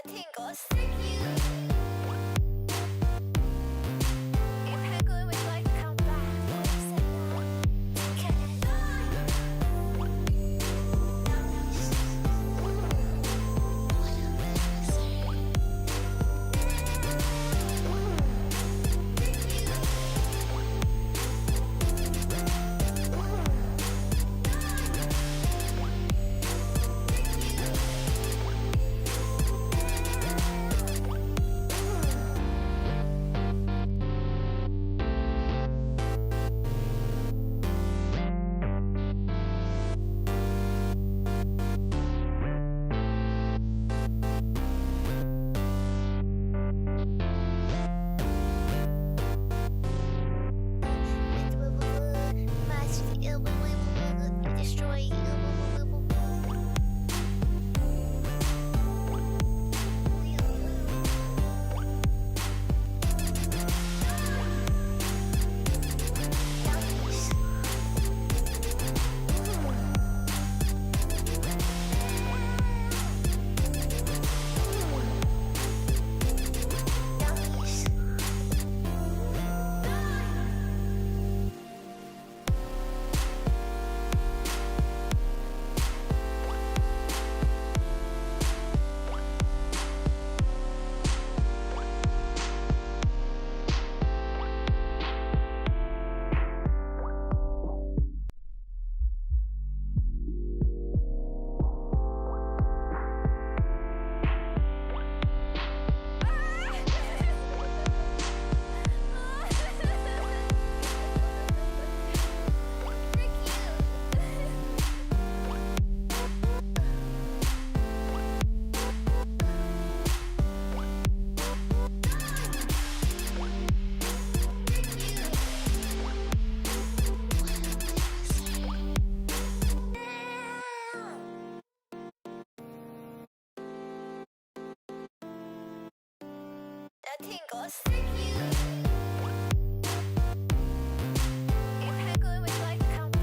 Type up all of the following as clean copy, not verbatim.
tingle stick you. If penguin would like to come back, can tingle stick you. If penguin would like to come back,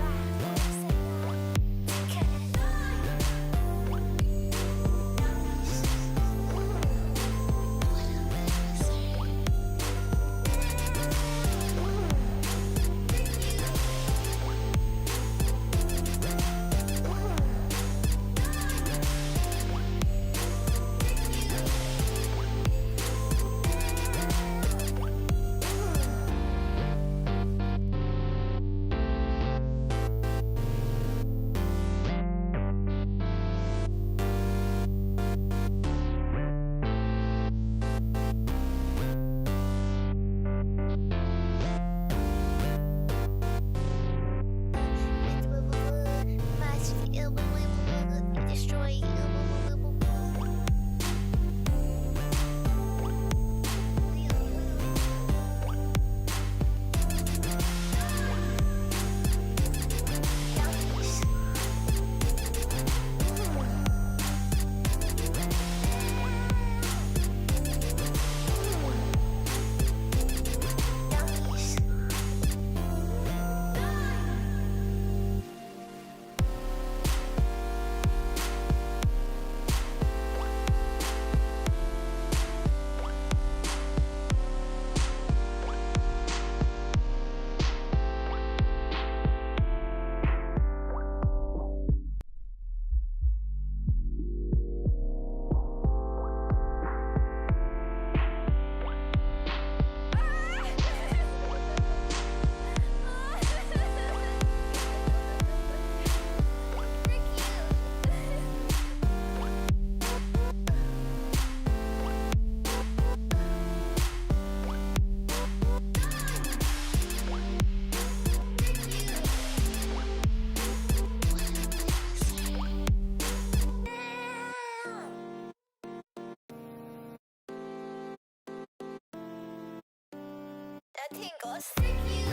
can tingle stick you.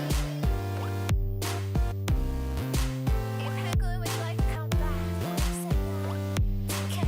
If penguin would like to come back, can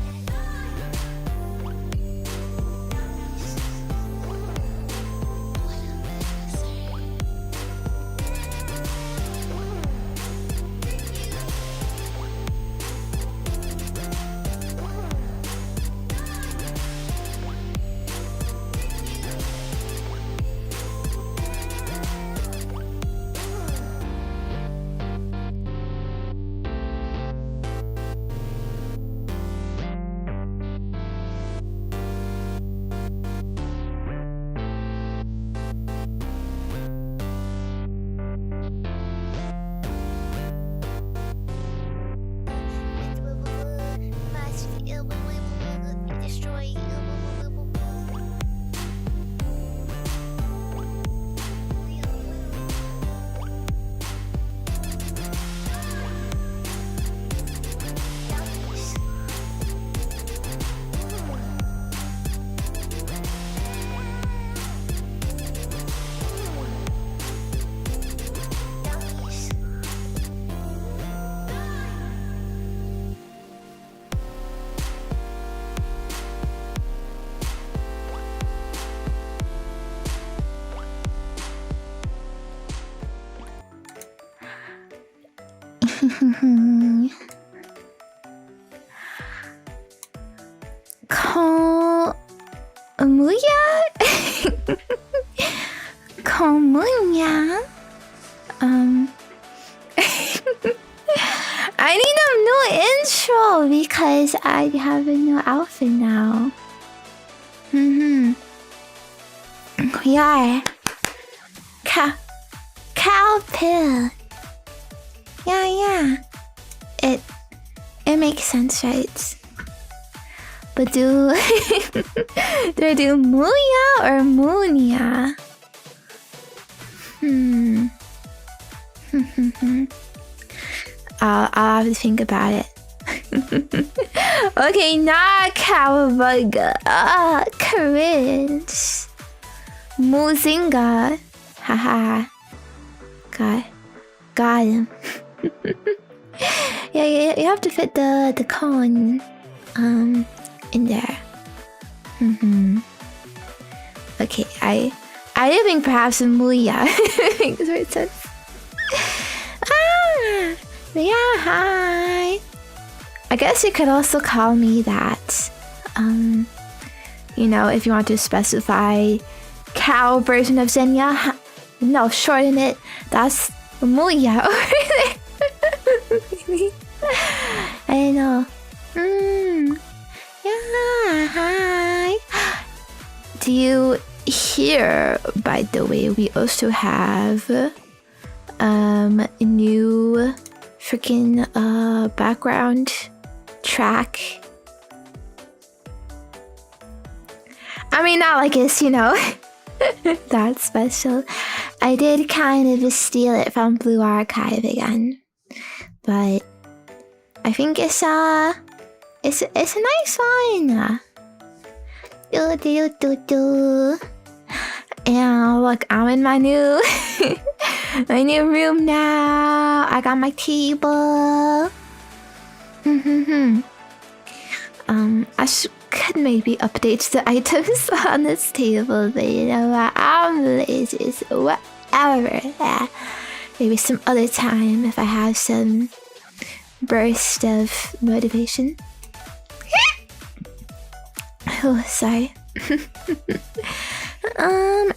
Komuya? I need a new intro because I have a new outfit now. We are cowpill. Yeah. It makes sense, right? But do I do Muya or Munya? I'll have to think about it. Okay, not cowabunga. Cringe. Muzinga. Haha. Got him. Yeah, you have to fit the cone in there. Okay, I do think perhaps a Muya makes more sense. Yeah, hi. I guess you could also call me that. If you want to specify cow version of Zenya, no, shorten it. That's Muya. I know. Yeah, hi. Do you hear, by the way, we also have a new freaking background track. I mean, not like it's, that's special. I did kind of steal it from Blue Archive again, but I think it's a nice one. Do. And look, I'm in my new my new room now. I got my table. I could maybe update the items on this table, but you know what? I'm lazy, so whatever. Maybe some other time if I have some burst of motivation. Oh, sorry.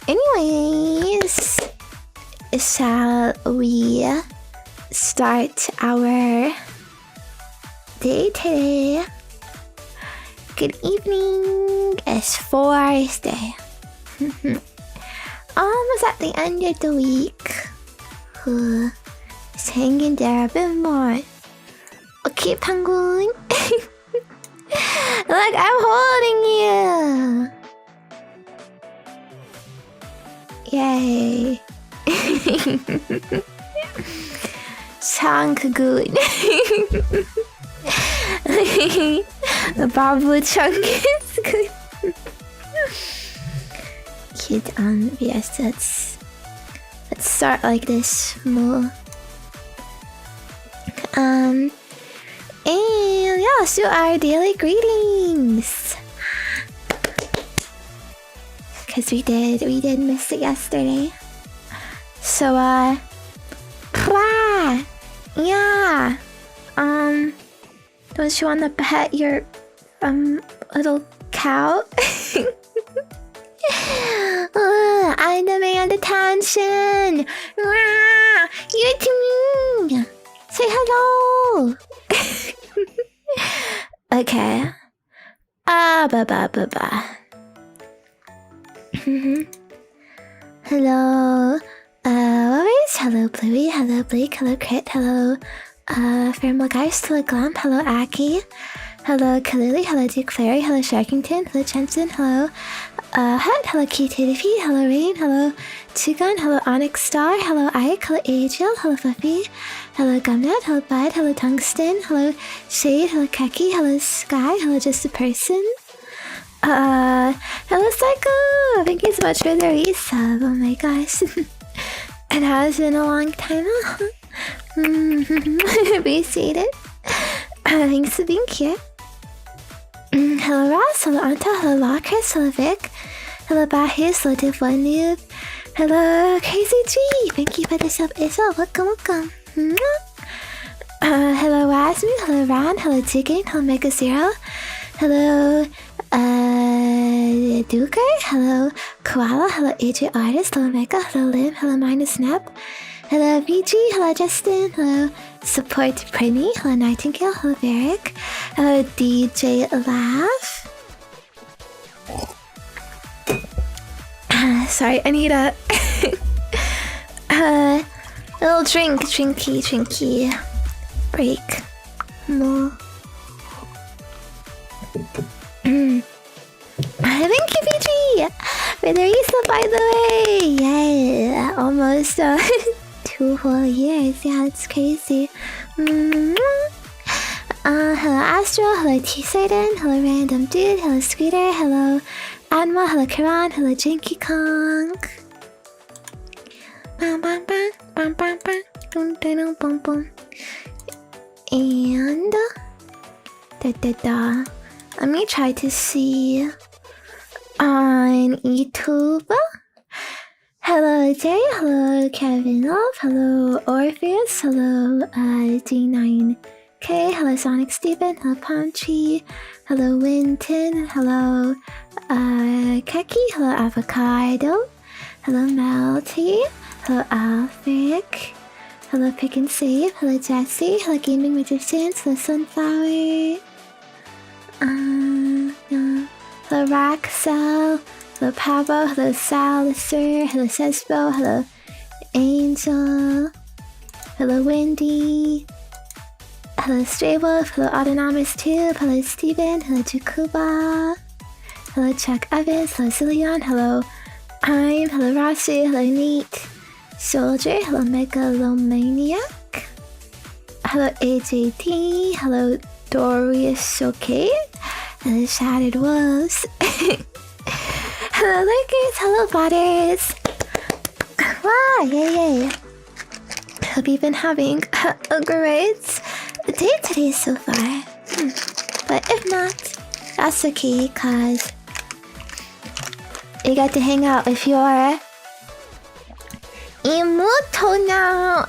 Anyways, shall we start our day today? Good evening. It's Thursday. Almost at the end of the week. Just hanging there a bit more. Okay, penguin. Look, I'm holding you. Yay. Chunk-gun. The Babu chunk is good. Cute. Yes, let's start like this more. And yeah, let's do our daily greetings. Cause we did miss it yesterday. So yeah. Don't you wanna pet your little cow? I demand attention. You to me. Say hello. Okay. Ba. Hello. What is hello Bluey? Hello Blake. Hello Crit. Hello. Firmalgeist. Hello Glam. Hello Aki. Hello Kalili. Hello Duke Fairy. Hello Sharkington. Hello Jensen. Hello Hut. Hello Kitty. Hello Rain. Hello Tugun. Hello Onyx Star. Hello Ike. Hello Agil. Hello Fluffy. Hello Gumnut. Hello Bud. Hello Tungsten. Hello Shade. Hello Keki. Hello Sky. Hello Just a Person. Hello Psycho. Thank you so much for the resub. Oh my gosh. It has been a long time. Appreciate it. Thanks for being here. Hello Ross, hello Anta, hello Lacris, hello Vic, hello Bahis, hello Div1Noob, hello Crazy G, thank you for the sub as well, welcome. Rasmu, hello Ran, hello Tigan, hello Mega Zero, hello Duker, hello Koala, hello AJ Artist, hello Mega, hello Lim, hello Minus Snap, hello VG, hello Justin, hello Support Prinny, hello Nightingale, hello Varric, hello DJ Laugh. Sorry, I need a little drinky break. More. Thank you, PG! For the reset, by the way! Yeah, almost 2 whole years. Yeah, it's crazy. Hello Astro, hello T-Satan, hello Random Dude, hello Scooter, hello Anma, hello Kiran, hello Jinky Kong. Bam bam bam bam bam bam dum dum bum bum. And let me try to see on YouTube. Hello Jay, hello Kevin Love, hello Orpheus, hello D9K, hello Sonic Steven, hello Punchy, hello Winton, hello Keki, hello Avocado, hello Melty, hello Alfric, hello Pick and Save, hello Jesse, hello Gaming Magicians, hello Sunflower, hello Raxel, hello Pablo, hello Salister, hello Sesbo, hello Angel, hello Wendy, hello Stray Wolf, hello Autonomous Tube, hello Steven, hello Jakuba, hello Chuck Evans, hello Cillian, hello I'm, hello Rasu, hello Neat Soldier, hello Megalomaniac, hello AJT, hello Dorius Okay, hello Shattered Wolves, hello Lurkers, hello Butters. Wow, yay. Hope you've been having a great day today so far. But if not, that's okay, cause you got to hang out with your Imuto now.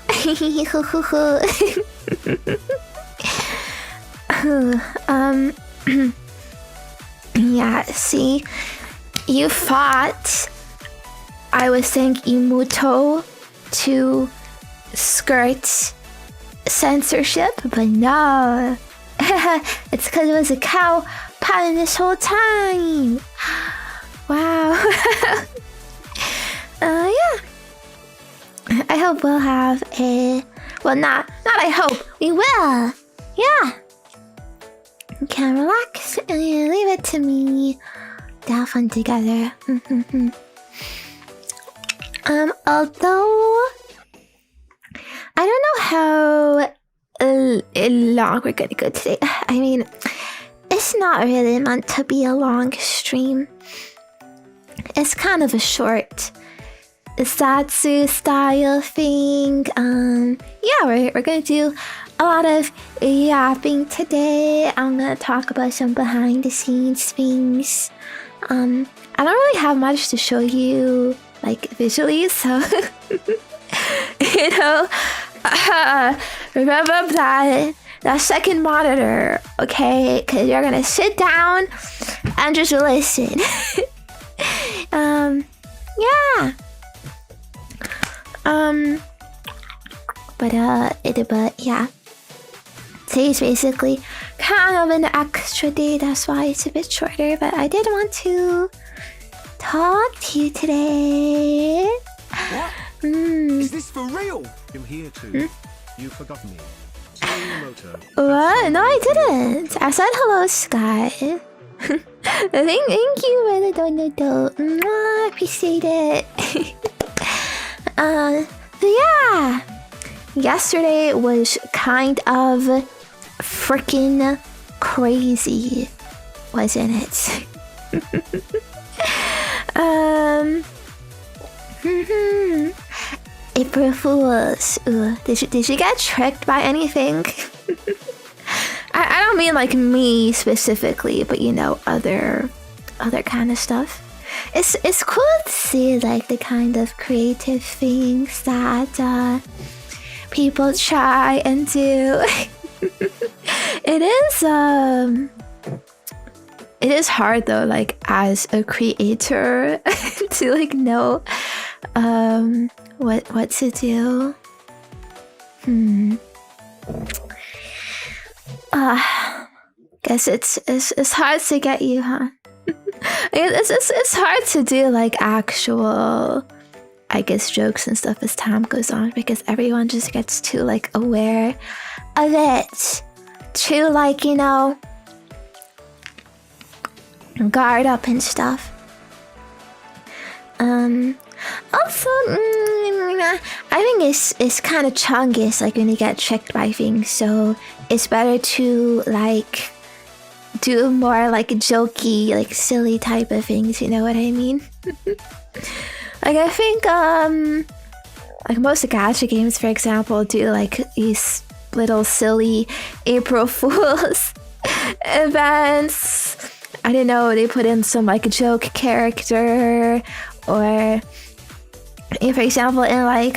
Yeah, see, you thought I was saying Imuto to skirt censorship, but no. It's because it was a cow pun this whole time. Wow. Yeah. I hope we'll have a... Well, not I hope. We will. Yeah. You can relax and leave it to me. They'll have fun together. Although... I don't know how long we're gonna go today. I mean, it's not really meant to be a long stream. It's kind of a short Satsu style thing. Yeah, we're gonna do a lot of yapping today. I'm gonna talk about some behind the scenes things. I don't really have much to show you, like, visually, so you know, remember that second monitor, okay? Because you're gonna sit down and just listen. Yeah. But yeah. Today's basically kind of an extra day, that's why it's a bit shorter, but I did want to talk to you today. What? Is this for real? I'm here too. You forgot me. What? No, I didn't. I said hello, Sky. Thank you for the dono. I appreciate it. So yeah. Yesterday was kind of freaking crazy, wasn't it? April Fools. Did you get tricked by anything? I don't mean like me specifically, but you know, other kind of stuff. It's cool to see like the kind of creative things that people try and do. It is hard though, like as a creator to like know what to do. Guess it's hard to get you, huh? It's hard to do like actual, I guess, jokes and stuff as time goes on, because everyone just gets too like aware of it, too like, you know, guard up and stuff. Also, I think it's kind of chungus, like when you get tricked by things, so it's better to like do more like jokey, like silly type of things, you know what I mean? Like I think like most gacha games, for example, do like these little silly April Fools events. I don't know, they put in some like joke character, or for example in like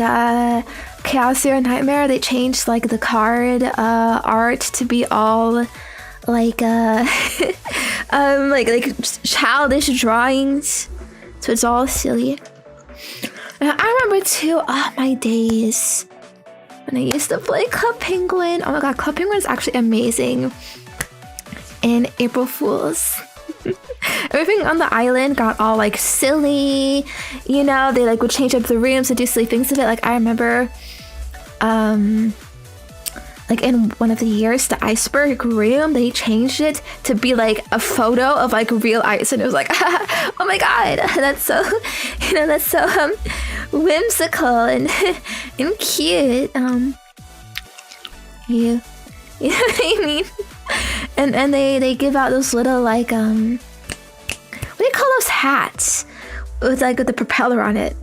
Chaos Zero Nightmare, they changed like the card art to be all like like childish drawings, so it's all silly. And I remember too, my days when I used to play Club Penguin. Oh my god, Club Penguin is actually amazing in April Fools. Everything on the island got all like silly, you know, they like would change up the rooms to do silly things with it. Like I remember like in one of the years, the iceberg room, they changed it to be like a photo of like real ice, and it was like oh my god, that's so, you know, that's so whimsical and and cute. You know what I mean? And they give out those little like what do you call those hats with like with the propeller on it?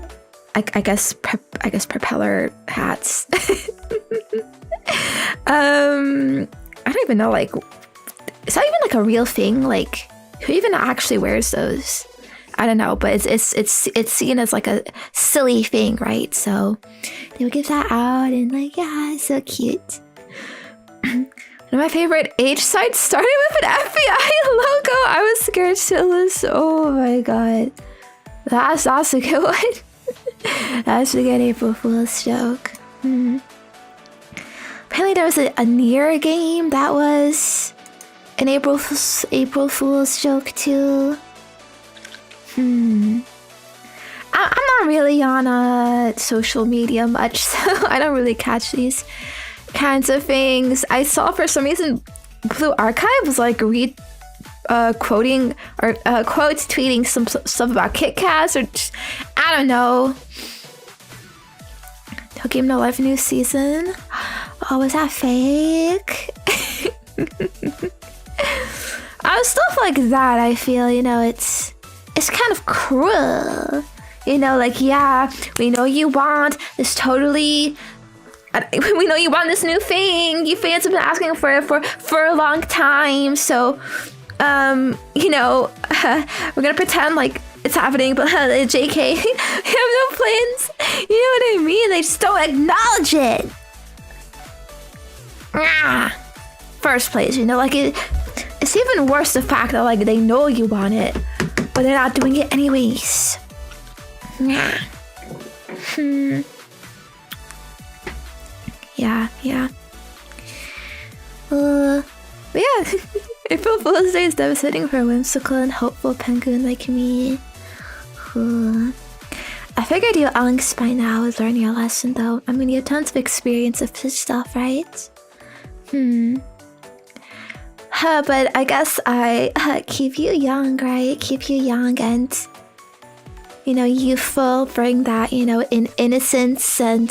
I guess propeller hats. I don't even know, like, is that even like a real thing? Like, who even actually wears those? I don't know, but it's seen as like a silly thing, right? So they would give that out, and like, yeah, it's so cute. One of my favorite H sites started with an FBI logo. I was scared shitless. Oh my god, that's a good one. That's a good April Fool's joke. Apparently there was a Nier game that was an April Fool's joke too. I'm not really on social media much, so I don't really catch these kinds of things. I saw for some reason Blue Archive was like quoting or quote tweeting some stuff about Kit Kats, or just, I don't know. No Game No Life new season. Oh, was that fake? Stuff like that, I feel, you know, it's kind of cruel. You know, like, yeah, we know you want this totally... We know you want this new thing. You fans have been asking for it for a long time. So, you know, we're gonna pretend like it's happening, but JK, we have no plans. You know what I mean? They just don't acknowledge it. First place, you know, like it's even worse the fact that like they know you want it, but they're not doing it anyways. Yeah. But yeah, April Fool's Day is devastating for a whimsical and hopeful penguin like me. I figured you Alex by now would learn your lesson though. I mean, you have tons of experience of this stuff, right? But I guess I keep you young, right? Keep you young and, you know, youthful, bring that, you know, in innocence and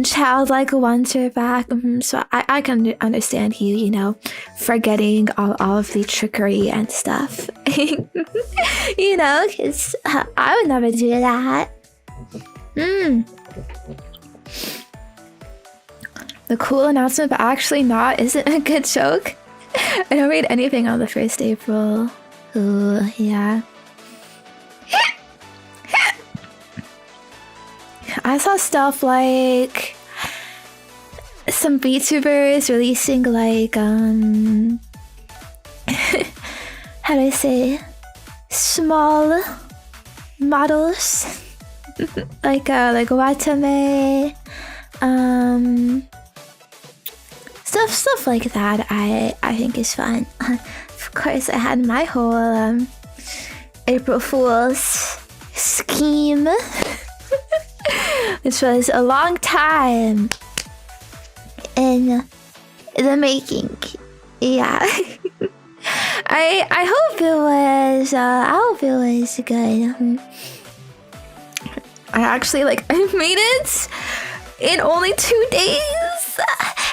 childlike wonder back. So I can understand you, you know, forgetting all of the trickery and stuff. You know, because I would never do that. The cool announcement, but actually not, isn't a good joke. I don't read anything on the 1st April. Ooh, yeah. I saw stuff like some VTubers releasing like how do I say, small models like Watame, stuff like that. I think is fun. Of course, I had my whole April Fool's scheme, which was a long time in the making. Yeah. I hope it was good. I actually I made it in only 2 days,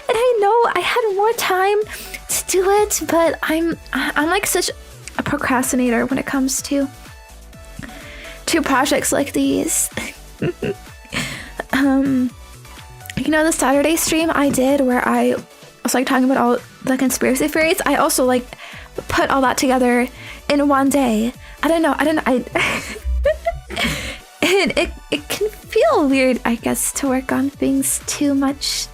and I know I had more time to do it, but I'm like such a procrastinator when it comes to projects like these. You know, the Saturday stream I did where I was like talking about all the conspiracy theories, I also like put all that together in one day. I don't know. It can feel weird, I guess, to work on things too much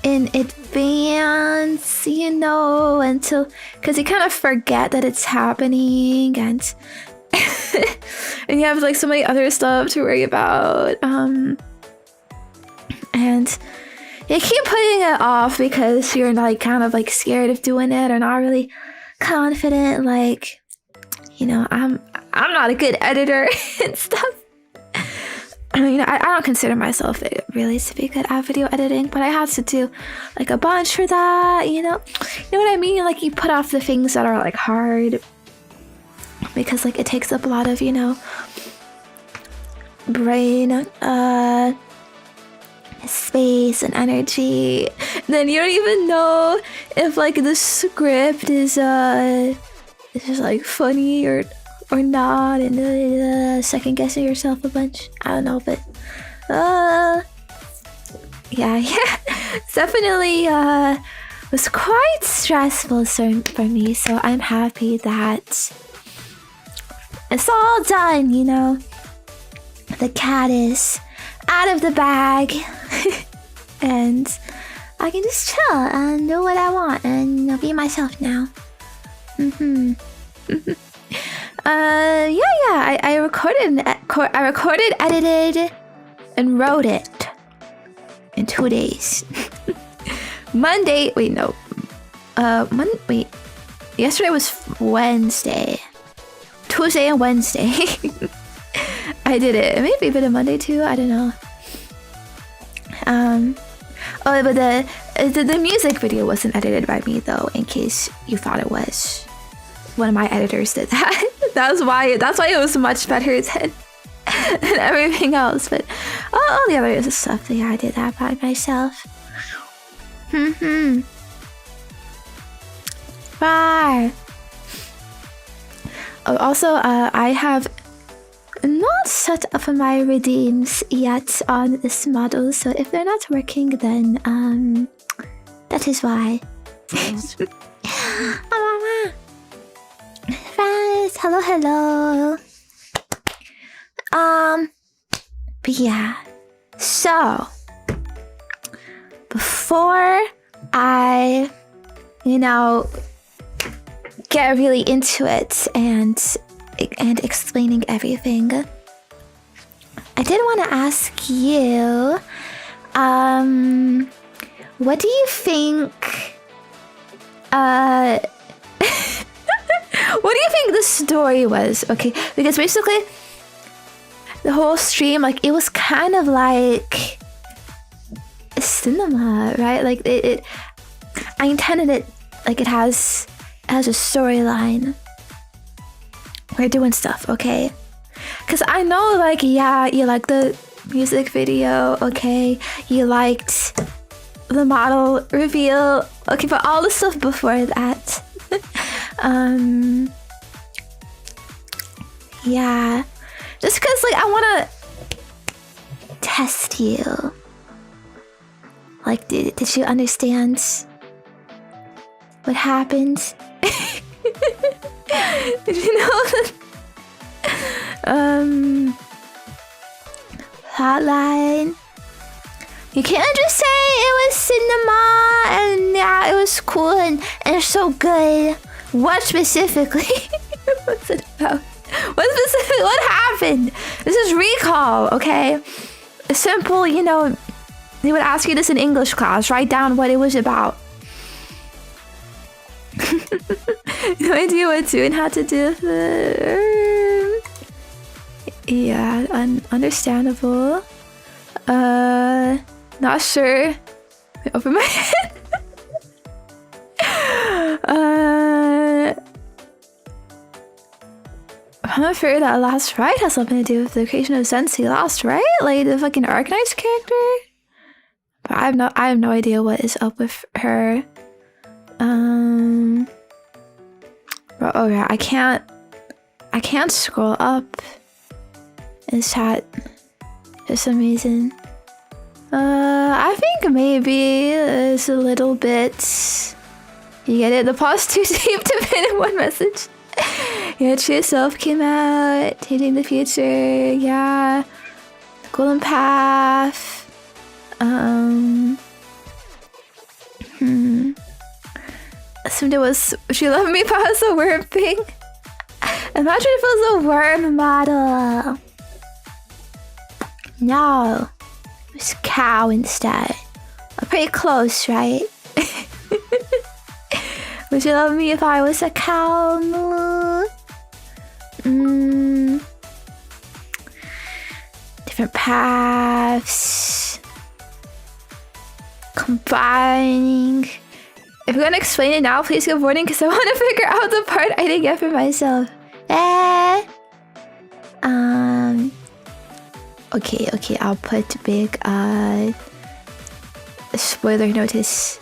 in advance, you know, until, because you kind of forget that it's happening, and and you have like so many other stuff to worry about, and you keep putting it off because you're like kind of like scared of doing it or not really confident, like, you know, I'm not a good editor and stuff. I mean, I don't consider myself really to be good at video editing, but I had to do like a bunch for that, you know what I mean? Like, you put off the things that are like hard because like it takes up a lot of, you know, brain space and energy. And then you don't even know if like the script is just like funny or not, and second guessing yourself a bunch. I don't know, but yeah, it's definitely was quite stressful for me, so I'm happy that it's all done, you know. The cat is out of the bag and I can just chill and do what I want and be myself now. I recorded, edited, and wrote it in 2 days. Yesterday was Wednesday. Tuesday and Wednesday. I did it. Maybe a bit of Monday too, I don't know. But the music video wasn't edited by me though, in case you thought it was. One of my editors did that. That's why it was much better than everything else. But all the other stuff, yeah, I did that by myself. Bye. Oh, also, I have not set up my redeems yet on this model, so if they're not working, then that is why. Friends, hello. But yeah, so before I, you know, get really into it and explaining everything, I did want to ask you, what do you think, what do you think the story was? Okay, because basically the whole stream, like, it was kind of like a cinema, right? Like it I intended it like it has a storyline. We're doing stuff, okay? Because I know, like, yeah, you like the music video, okay? You liked the model reveal, okay, but all the stuff before that. Yeah, just because, like, I want to test you. Like, did you understand what happened? Did you know that hotline? You can't just say it was cinema and yeah, it was cool and so good. What specifically? What's it about? What happened? This is recall, okay? A simple, you know, they would ask you this in English class. Write down what it was about. No idea what to and how to do it. Yeah, understandable. Not sure. Open my head. I'm afraid that Last Ride has something to do with the creation of Sensi Last Ride, like the fucking Arcanized character. But I have no idea what is up with her. But oh yeah, I can't scroll up in chat for some reason. I think maybe it's a little bit. You get it? The pause too deep to fit in one message. Your true self came out, hitting the future. Yeah, the golden path. Assumed it was she loved me, but it was a worm thing. Imagine if it was a worm model. No, it was cow instead. Pretty close, right? Would you love me if I was a cow? Different paths. Combining. If you're gonna explain it now, please give warning because I want to figure out the part I didn't get for myself. Okay, I'll put big spoiler notice.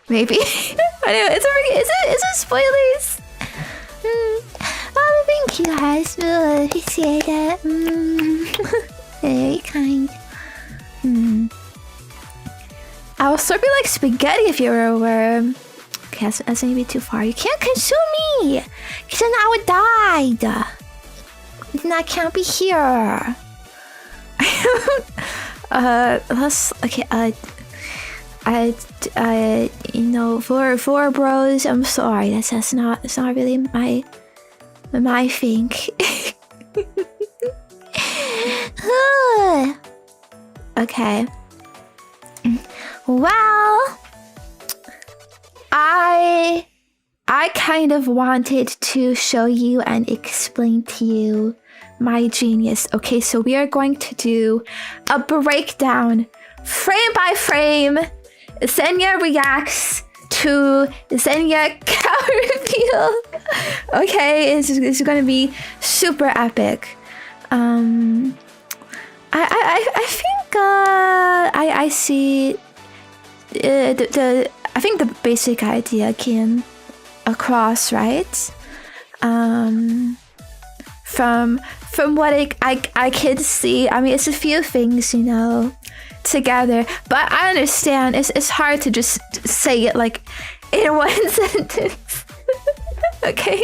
Maybe. I know is it spoilers? Oh, thank you guys. Appreciate it. Very kind. I will slurp you like spaghetti if you were a worm. Okay, that's maybe too far. You can't consume me! Because then I would die! Then I can't be here. You know, for bros, I'm sorry. It's not really my thing. Okay. Well, I kind of wanted to show you and explain to you my genius. Okay, so we are going to do a breakdown, frame by frame. Zenya reacts to Zenya cow reveal. Okay, it's gonna be super epic. I think I see I think the basic idea came across, right? From what I can see, I mean, it's a few things, you know, together, but I understand it's hard to just say it like in one sentence. Okay.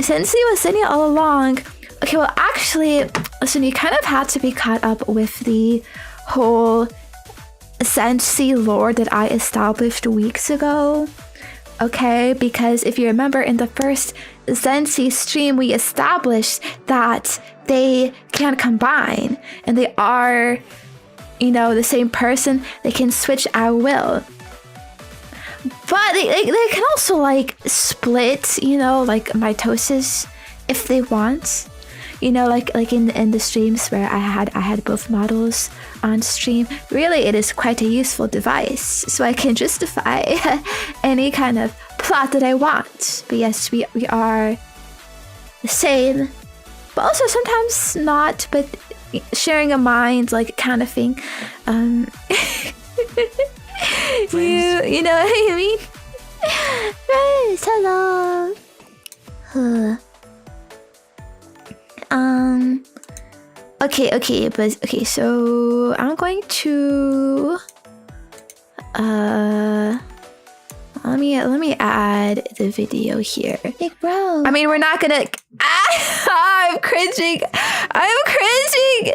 Sensei was Zenya all along. Okay, well, actually, listen, you kind of had to be caught up with the whole Sensei lore that I established weeks ago. Okay, because if you remember in the first Sensei stream, we established that they can combine and they are, you know, the same person. They can switch at will. But they can also like split, you know, like mitosis if they want. You know, like in the streams where I had both models on stream. Really, it is quite a useful device, so I can justify any kind of plot that I want. But yes, we are the same, but also sometimes not. But sharing a mind, like kind of thing. You know what I mean? Right, hello. Okay, so I'm going to let me add the video here. Big bro. I mean, we're not gonna. I'm cringing. I'm cringing.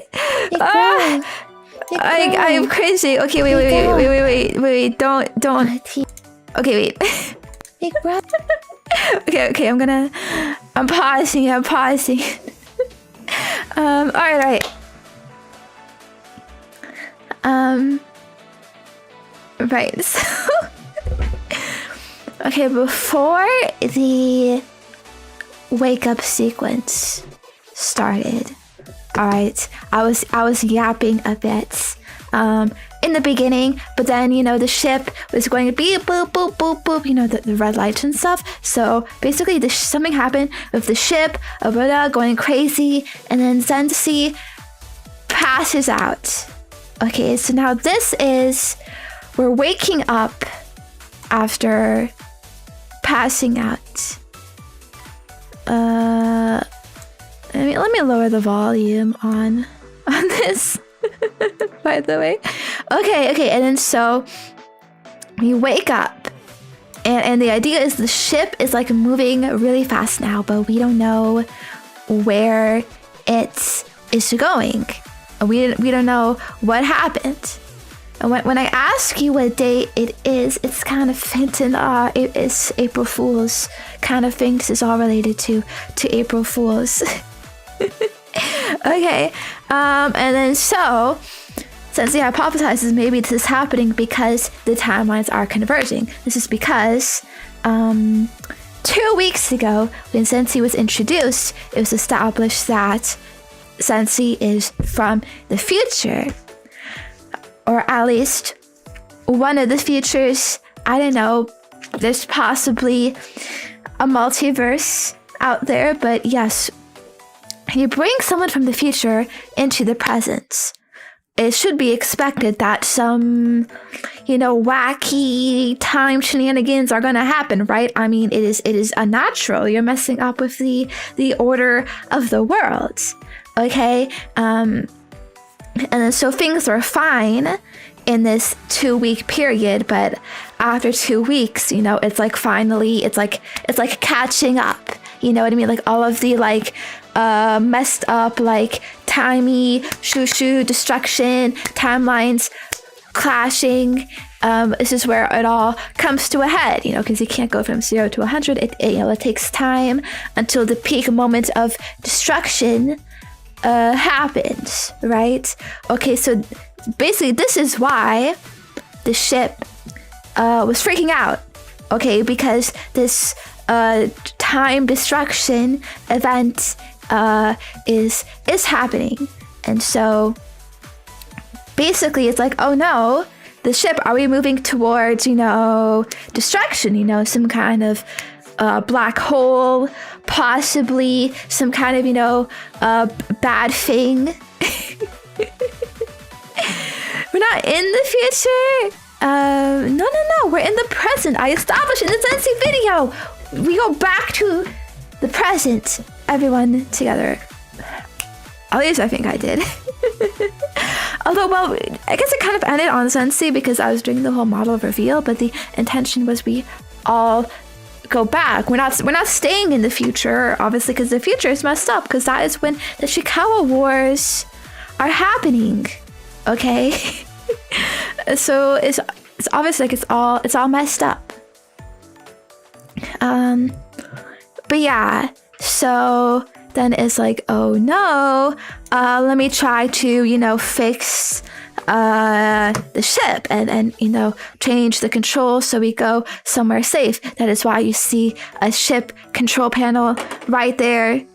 Big bro. I'm cringing. Okay, wait. Don't. Okay, wait. Big bro. Okay. I'm pausing. All right. Right. So. Okay, before the wake up sequence started, all right, I was yapping a bit in the beginning, but then, you know, the ship was going beep, boop, boop, boop, boop, you know, the red lights and stuff. So basically something happened with the ship, Abuda going crazy, and then Zensi passes out. Okay, so now we're waking up after passing out. Let me lower the volume on this. By the way, okay, and then so we wake up, and the idea is the ship is like moving really fast now, but we don't know where it is going. We don't know what happened. And when I ask you what day it is, it's kind of hinting, it is April Fool's kind of thing. This is all related to April Fool's. Okay, and then so, since the hypothesizes maybe this is happening because the timelines are converging. This is because 2 weeks ago, when Sensi was introduced, it was established that Sensi is from the future. Or at least one of the futures. I don't know. There's possibly a multiverse out there, but yes, you bring someone from the future into the present. It should be expected that some, you know, wacky time shenanigans are gonna happen, right? I mean, it is unnatural. You're messing up with the order of the world. Okay? And then so things were fine in this 2-week period, but after 2 weeks, you know, it's like finally, it's like catching up. You know what I mean? Like all of the like messed up like timey shoo destruction timelines clashing. This is where it all comes to a head, you know, because you can't go from 0 to 100. It takes time until the peak moment of destruction happens, right? Okay, so basically this is why the ship was freaking out, okay, because this time destruction event is happening. And so basically it's like, oh no, the ship, are we moving towards, you know, destruction, you know, some kind of black hole, possibly some kind of, you know, bad thing. We're not in the future. No, we're in the present. I established in the Sensi video. We go back to the present, everyone together. At least I think I did. Although, well, I guess it kind of ended on Sensi because I was doing the whole model reveal, but the intention was we all go back. We're not staying in the future, obviously, because the future is messed up, because that is when the Shikawa Wars are happening. Okay? So it's obvious, like it's all messed up. But yeah, so then it's like, oh no, let me try to, you know, fix the ship and you know, change the controls so we go somewhere safe. That is why you see a ship control panel right there.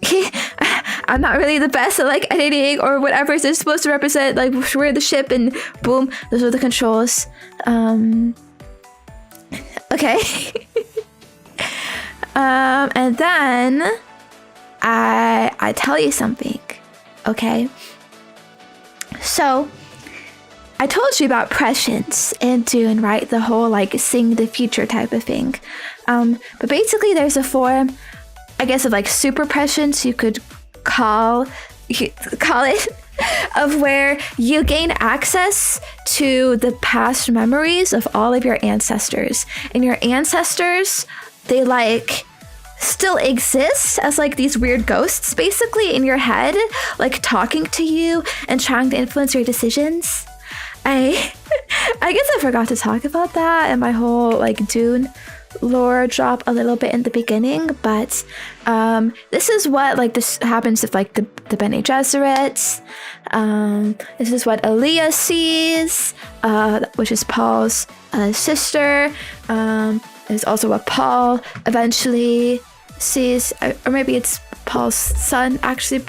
I'm not really the best at like editing or whatever it's supposed to represent, like we're the ship and boom, those are the controls. Okay. And then I tell you something, okay? So I told you about prescience and Dune, right? The whole like seeing the future type of thing. But basically there's a form, I guess, of like super prescience, you could call it. of where you gain access to the past memories of all of your ancestors. And your ancestors, they like still exist as like these weird ghosts basically in your head, like talking to you and trying to influence your decisions. I guess I forgot to talk about that and my whole like Dune lore drop a little bit in the beginning, but this is what like this happens with like the Bene Gesserits. This is what Aaliyah sees, which is Paul's sister. Is also what Paul eventually sees, or maybe it's Paul's son actually,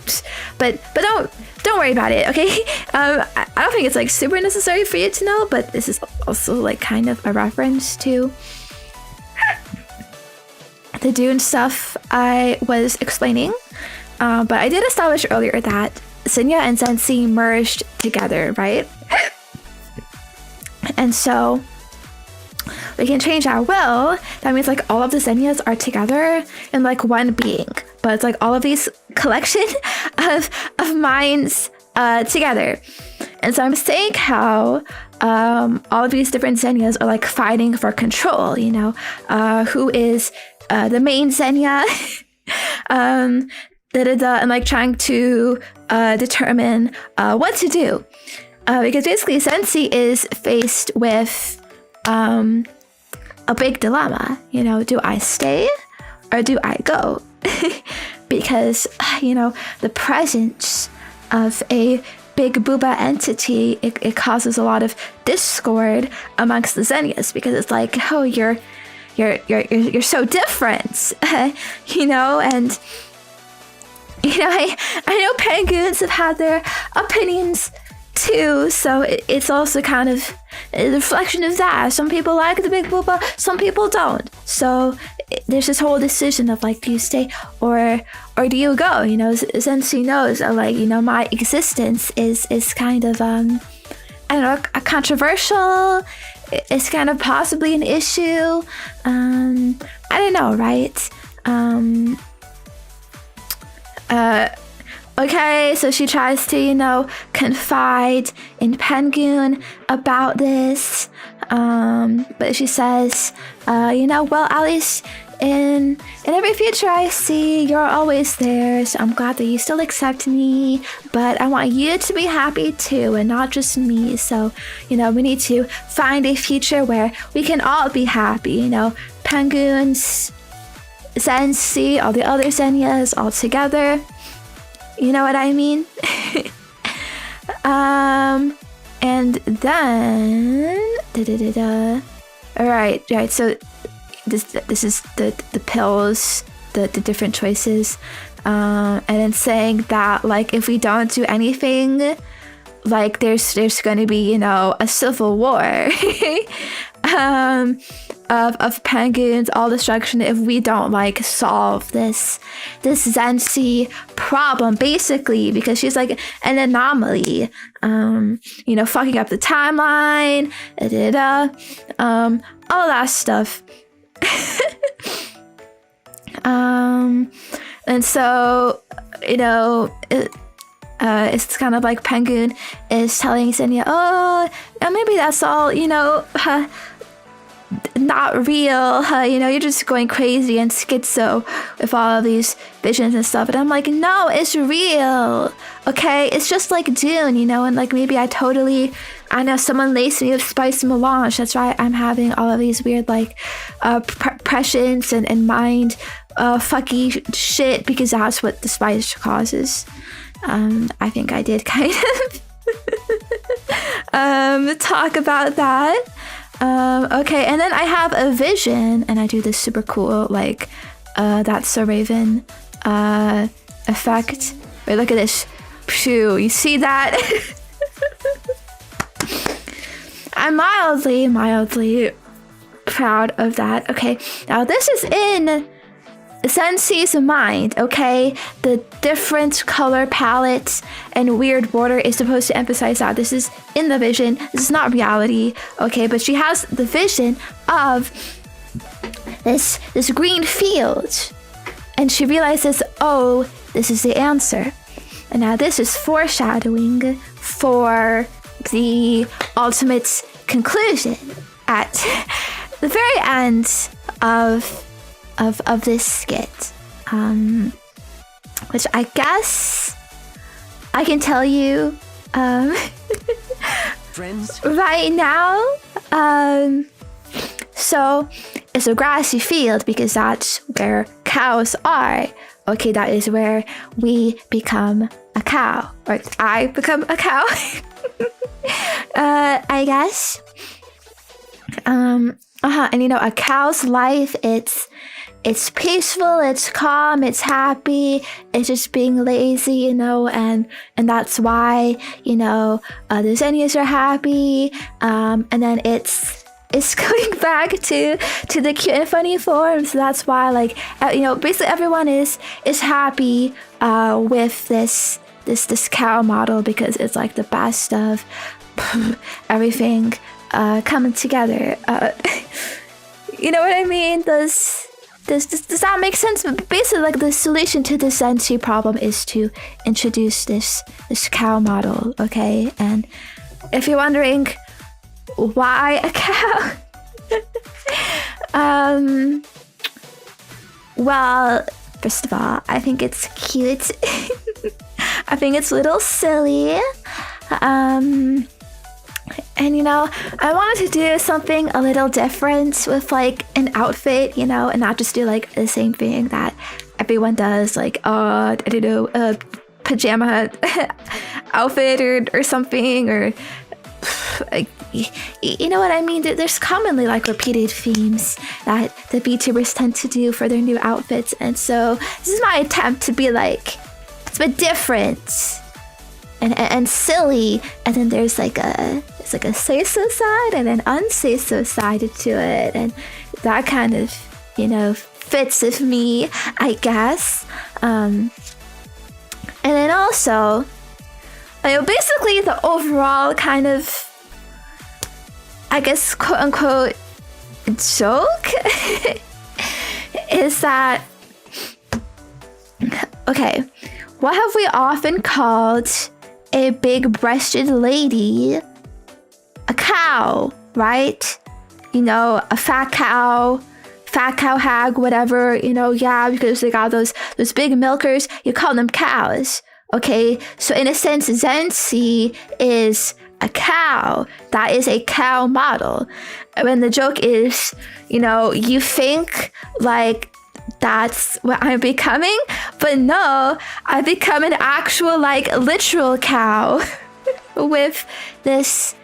but don't worry about it, okay? I don't think it's like super necessary for you to know, but this is also like kind of a reference to the Dune stuff I was explaining. But I did establish earlier that Zenya and Zensi merged together, right? And so we can change our will. That means like all of the Zenyas are together in like one being, but it's like all of these collection of minds together. And so I'm saying how all of these different Zenyas are like fighting for control, you know, who is the main Zenya, and like trying to determine what to do. Because basically Zensi is faced with a big dilemma, you know, do I stay or do I go? Because, you know, the presence of a big booba entity, it causes a lot of discord amongst the Zenyas, because it's like, oh, you're so different, you know, and you know, I know penguins have had their opinions too, so it's also kind of a reflection of that. Some people like the big booba, some people don't. So there's this whole decision of like, do you stay or do you go? You know, Zensi knows that like, you know, my existence is kind of I don't know, a controversial. It's kind of possibly an issue. I don't know, right? Okay, so she tries to, you know, confide in Penguin about this. But she says, you know, well, at least in every future I see, you're always there. So I'm glad that you still accept me. But I want you to be happy too, and not just me. So, you know, we need to find a future where we can all be happy. You know, Penguins, Zensi, all the other Zenyas all together. You know what I mean? And then right, so this is the pills, the different choices, and then saying that like if we don't do anything, like there's going to be, you know, a civil war of penguins, all destruction, if we don't like solve this Zensi problem, basically, because she's like an anomaly, you know, fucking up the timeline, all that stuff. And so, you know, it's kind of like Penguin is telling Zenya, oh, maybe that's all, you know, not real, you know, you're just going crazy and schizo with all of these visions and stuff. And I'm like, no, it's real, okay? It's just like Dune, you know, and like maybe I know someone laced me with spice melange. That's why I'm having all of these weird like prescience and mind fucky shit, because that's what the spice causes. I think I did kind of talk about that. Okay, and then I have a vision, and I do this super cool, like, that's a Raven effect. Wait, look at this. Phew, you see that? I'm mildly proud of that. Okay, now this is in Zensi's mind, okay? The different color palettes and weird border is supposed to emphasize that. This is in the vision. This is not reality, okay? But she has the vision of this green field. And she realizes, oh, this is the answer. And now this is foreshadowing for the ultimate conclusion at the very end of this skit, which I guess I can tell you Friends? right now. So it's a grassy field because that's where cows are. Okay, that is where we become a cow, or I become a cow. I guess. And a cow's life, it's peaceful, it's calm, it's happy, it's just being lazy, and that's why, the Zenyas are happy, and then it's going back to the cute and funny form. So that's why, basically everyone is happy with this cow model, because it's like the best of everything coming together. You know what I mean? Does that make sense? Basically, like, the solution to the Sensi problem is to introduce this cow model, okay? And if you're wondering why a cow, well, first of all, I think it's cute. I think it's a little silly. And I wanted to do something a little different with like an outfit, and not just do like the same thing that everyone does, like I don't know, a pajama outfit or something, or like, you know what I mean? There's commonly like repeated themes that the VTubers tend to do for their new outfits, and so this is my attempt to be like, it's a bit different and silly, and then there's like a say-so side and an unsay-so side to it, and that kind of fits with me, I guess. And then also, basically the overall kind of, I guess, quote-unquote joke is that, okay, what have we often called a big-breasted lady? A cow, right? A fat cow hag, whatever, yeah, because they got those big milkers, you call them cows, okay? So in a sense, Zensi is a cow. That is a cow model. And the joke is, you think like that's what I'm becoming, but no, I become an actual, like, literal cow with this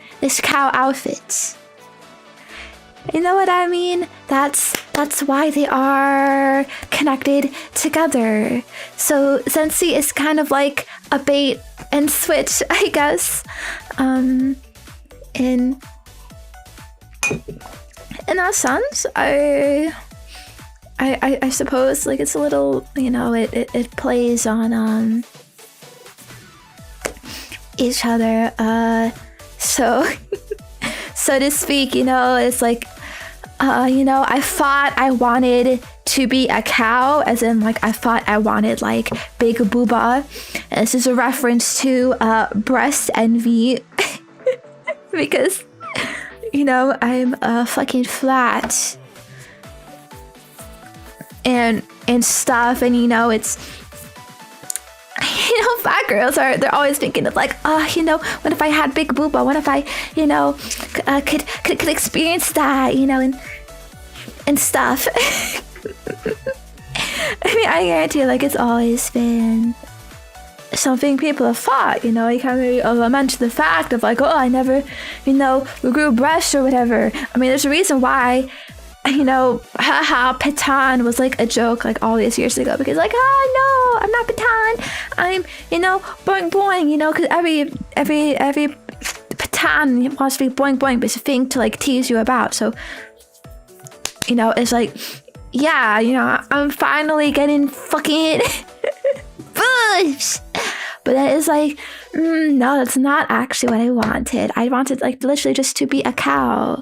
cow outfit. You know what I mean? That's why they are connected together. So Zensi is kind of like a bait and switch, I guess. In that sense, I suppose, like, it's a little, it plays on each other, so to speak, it's like, I thought I wanted to be a cow, as in, like, I thought I wanted, like, big booba, and this is a reference to breast envy, because, I'm fucking flat, and stuff, and it's, fat girls they're always thinking of like, what if I had big booba? What if I, could experience that, and stuff. I mean, I guarantee you, like, it's always been something people have thought, you kind of lament the fact of like, oh, I never, grew breasts or whatever. I mean, there's a reason why, haha, Patan was like a joke like all these years ago, because like, no, I'm not Patan, I'm, boing boing, because every Patan wants to be boing boing, but it's a thing to like tease you about. So, it's like, yeah, I'm finally getting fucking boobs. But that is like, no, that's not actually what I wanted. I wanted, like, literally just to be a cow.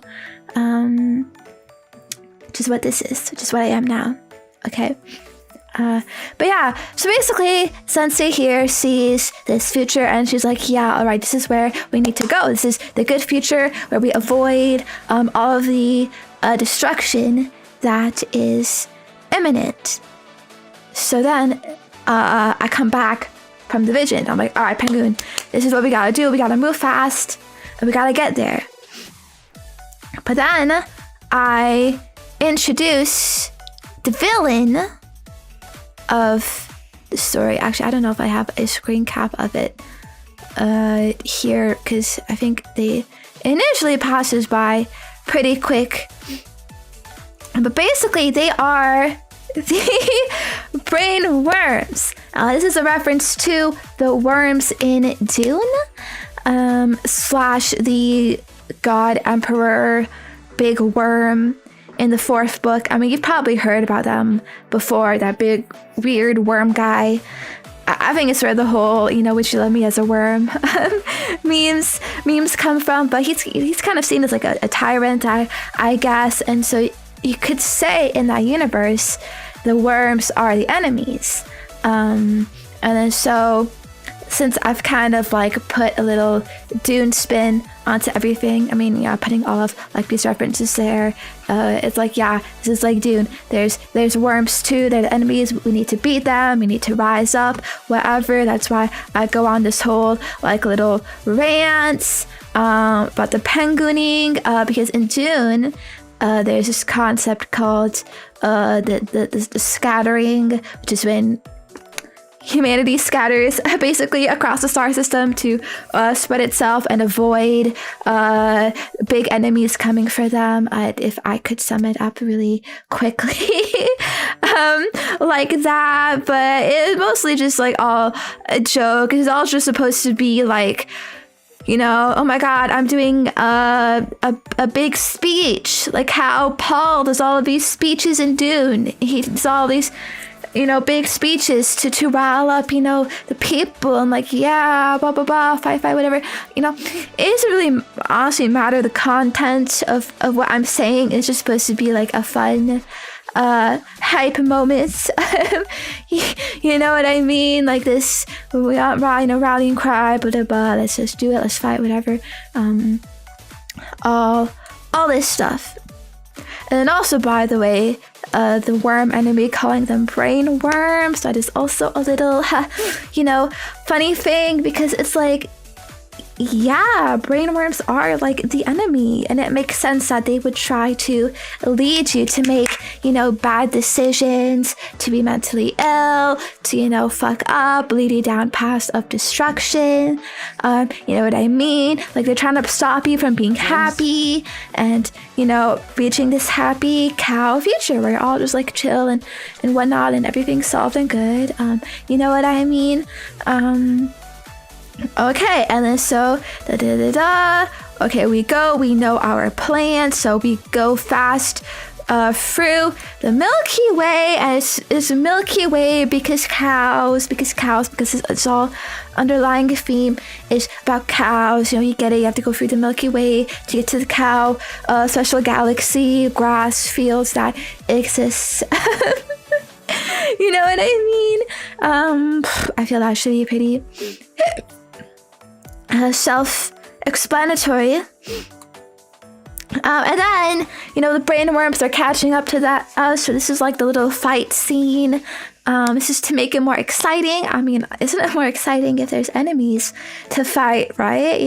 Which is what this is, which is what I am now. Okay. But yeah, so basically Sensei here sees this future and she's like, yeah, all right, this is where we need to go. This is the good future where we avoid all of the destruction that is imminent. So then I come back from the vision. I'm like, all right, Penguin, this is what we gotta do. We gotta move fast and we gotta get there. But then I introduce the villain of the story. Actually, I don't know if I have a screen cap of it here, because I think they initially passes by pretty quick. But basically, they are the brain worms. This is a reference to the worms in Dune, slash the God Emperor big worm in the 4th book. I mean, you've probably heard about them before, that big weird worm guy. I think it's where the whole, would you love me as a worm memes come from. But he's kind of seen as like a tyrant, I guess. And so you could say in that universe, the worms are the enemies. And then so, since I've kind of like put a little Dune spin onto everything, I mean, yeah, putting all of like these references there, it's like, yeah, this is like Dune. There's worms too. They're the enemies. We need to beat them. We need to rise up, whatever. That's why I go on this whole like little rants about the penguining, because in Dune, there's this concept called the scattering, which is when humanity scatters basically across the star system to spread itself and avoid big enemies coming for them. If I could sum it up really quickly, like that, but it's mostly just like all a joke. It's all just supposed to be like, oh my God, I'm doing a big speech, like how Paul does all of these speeches in Dune. He does all these, big speeches to rile up, the people, and like, yeah, blah, blah, blah, fight, whatever. It doesn't really honestly matter the content of what I'm saying. It's just supposed to be like a fun hype moments. You know what I mean? Like this, we aren't rallying cry, blah, blah, blah, let's just do it, let's fight, whatever. All this stuff. And then also, by the way, the worm enemy, calling them brain worms, that is also a little, funny thing, because it's like, yeah, brain worms are like the enemy, and it makes sense that they would try to lead you to make, bad decisions, to be mentally ill, to, fuck up, lead you down paths of destruction. You know what I mean? Like they're trying to stop you from being happy and, reaching this happy cow future where you're all just like chill and whatnot and everything's solved and good. You know what I mean? Okay, and then so okay, we know our plan, so we go fast through the Milky Way, and it's Milky Way because it's all underlying theme is about cows. You get it, you have to go through the Milky Way to get to the cow special galaxy grass fields that exists. You know what I mean? I feel that should be pretty self-explanatory. And then, the brain worms are catching up to that. So this is like the little fight scene. This is to make it more exciting. I mean, isn't it more exciting if there's enemies to fight, right?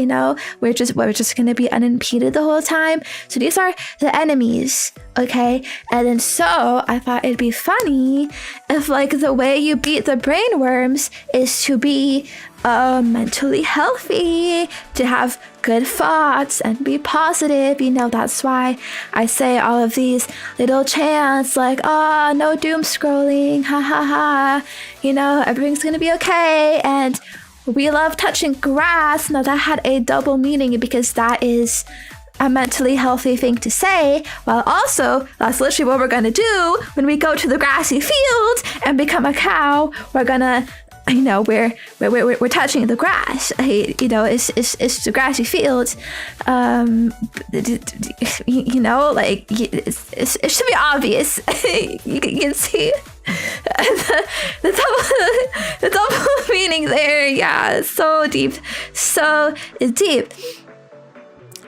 We're just going to be unimpeded the whole time. So these are the enemies, okay? And then so I thought it'd be funny if like the way you beat the brain worms is to be mentally healthy, to have good thoughts and be positive. That's why I say all of these little chants like, oh, no doom scrolling, ha ha ha, everything's gonna be okay, and we love touching grass. Now that had a double meaning because that is a mentally healthy thing to say, while also that's literally what we're gonna do when we go to the grassy field and become a cow. We're gonna we're touching the grass. It's the grassy fields. Like it should be obvious. You can see. the double meaning there, yeah, so deep, so deep.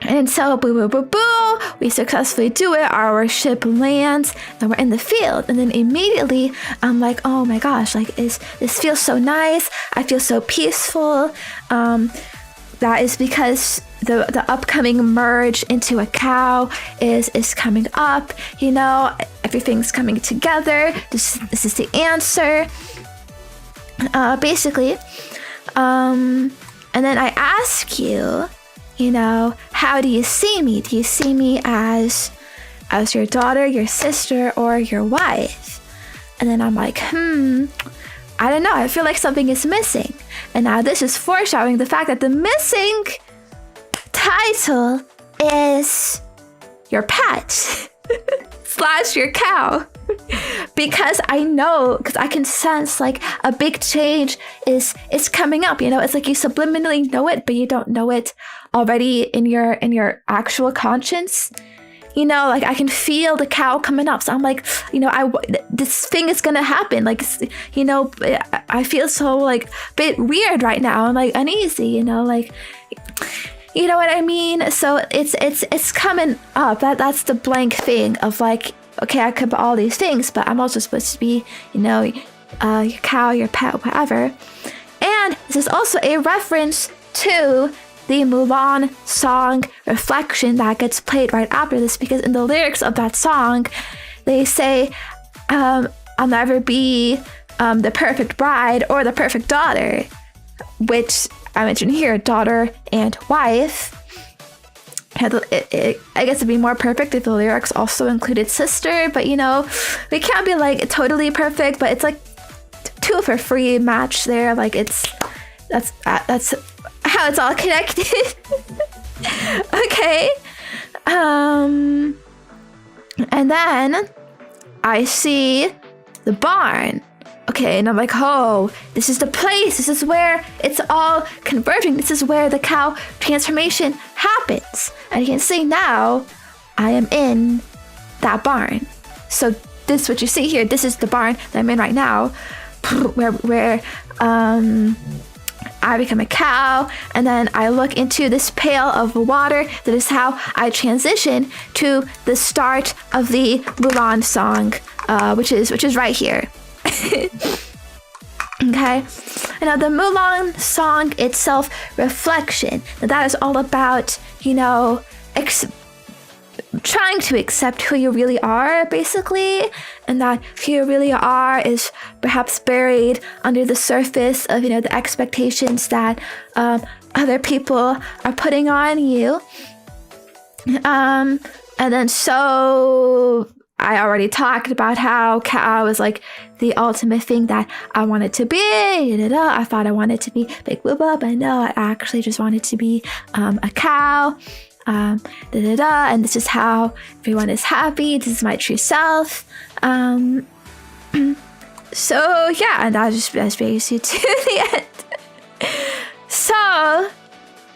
And so, boo, boo, boo, boo, we successfully do it. Our ship lands, and we're in the field. And then immediately, I'm like, oh my gosh, like, this feels so nice. I feel so peaceful. That is because the upcoming merge into a cow is coming up. You know, everything's coming together. This is the answer, basically. And then I ask you, you know, how do you see me? Do you see me as your daughter, your sister, or your wife? And then I'm like, I don't know. I feel like something is missing. And now this is foreshadowing the fact that the missing title is your pet / your cow. Because I know, because I can sense like a big change is coming up. You know, it's like you subliminally know it, but you don't know it already in your actual conscience. You know, like I can feel the cow coming up. So I'm like, you know, this thing is gonna happen. Like, you know, I feel so like a bit weird right now. I'm like uneasy, you know, like, you know what I mean? So it's coming up. That's the blank thing of like, okay, I could be all these things, but I'm also supposed to be, you know, your cow, your pet, whatever. And this is also a reference to the Mulan song Reflection that gets played right after this, because in the lyrics of that song, they say, I'll never be the perfect bride or the perfect daughter, which I mentioned here, daughter and wife. I guess it'd be more perfect if the lyrics also included sister, but you know, we can't be like totally perfect, but it's like two for free match there. Like that's how it's all connected. Okay. And then I see the barn. Okay, and I'm like, oh, this is the place. This is where it's all converging. This is where the cow transformation happens. And you can see now, I am in that barn. So this, what you see here, this is the barn that I'm in right now, where I become a cow, and then I look into this pail of water. That is how I transition to the start of the Mulan song, which is right here. Okay, and now the Mulan song itself, Reflection, that is all about, you know, trying to accept who you really are, basically, and that who you really are is perhaps buried under the surface of, you know, the expectations that other people are putting on you. And then so I already talked about how cow was like the ultimate thing that I wanted to be. I thought I wanted to be big booba, but no, I actually just wanted to be a cow. And this is how everyone is happy. This is my true self. So yeah, and that's basically to the end. So,